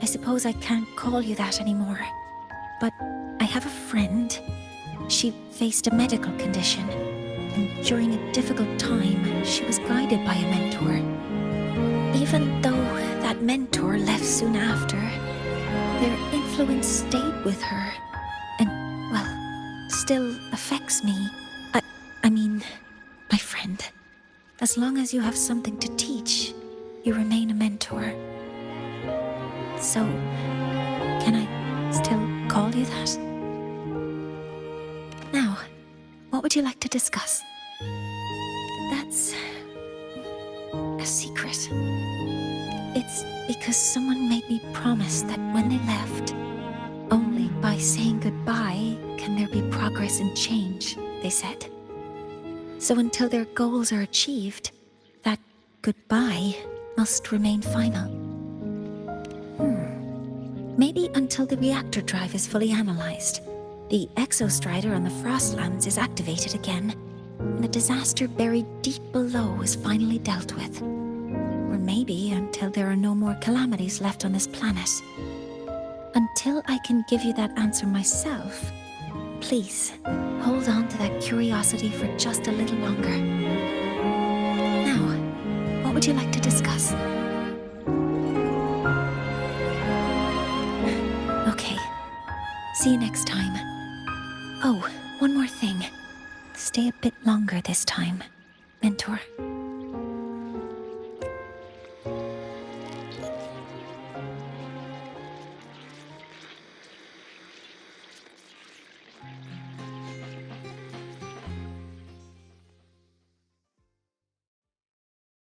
I suppose I can't call you that anymore. But I have a friend. She faced a medical condition, and during a difficult time, she was guided by a mentor. Even though that mentor left soon after, their influence stayed with her, and, well, still affects me. I mean, my friend. As long as you have something to teach, you remain a mentor. So, can I still call you that? Now, what would you like to discuss? That's a secret. It's because someone made me promise that when they left, only by saying goodbye can there be progress and change, they said. So until their goals are achieved, that goodbye must remain final. Maybe until the reactor drive is fully analyzed, the exostrider on the Frostlands is activated again, and the disaster buried deep below is finally dealt with. Or maybe until there are no more calamities left on this planet. Until I can give you that answer myself, Please, hold on to that curiosity for just a little longer. Now, what would you like to discuss? Okay. See you next time. Oh, one more thing. Stay a bit longer this time, Mentor.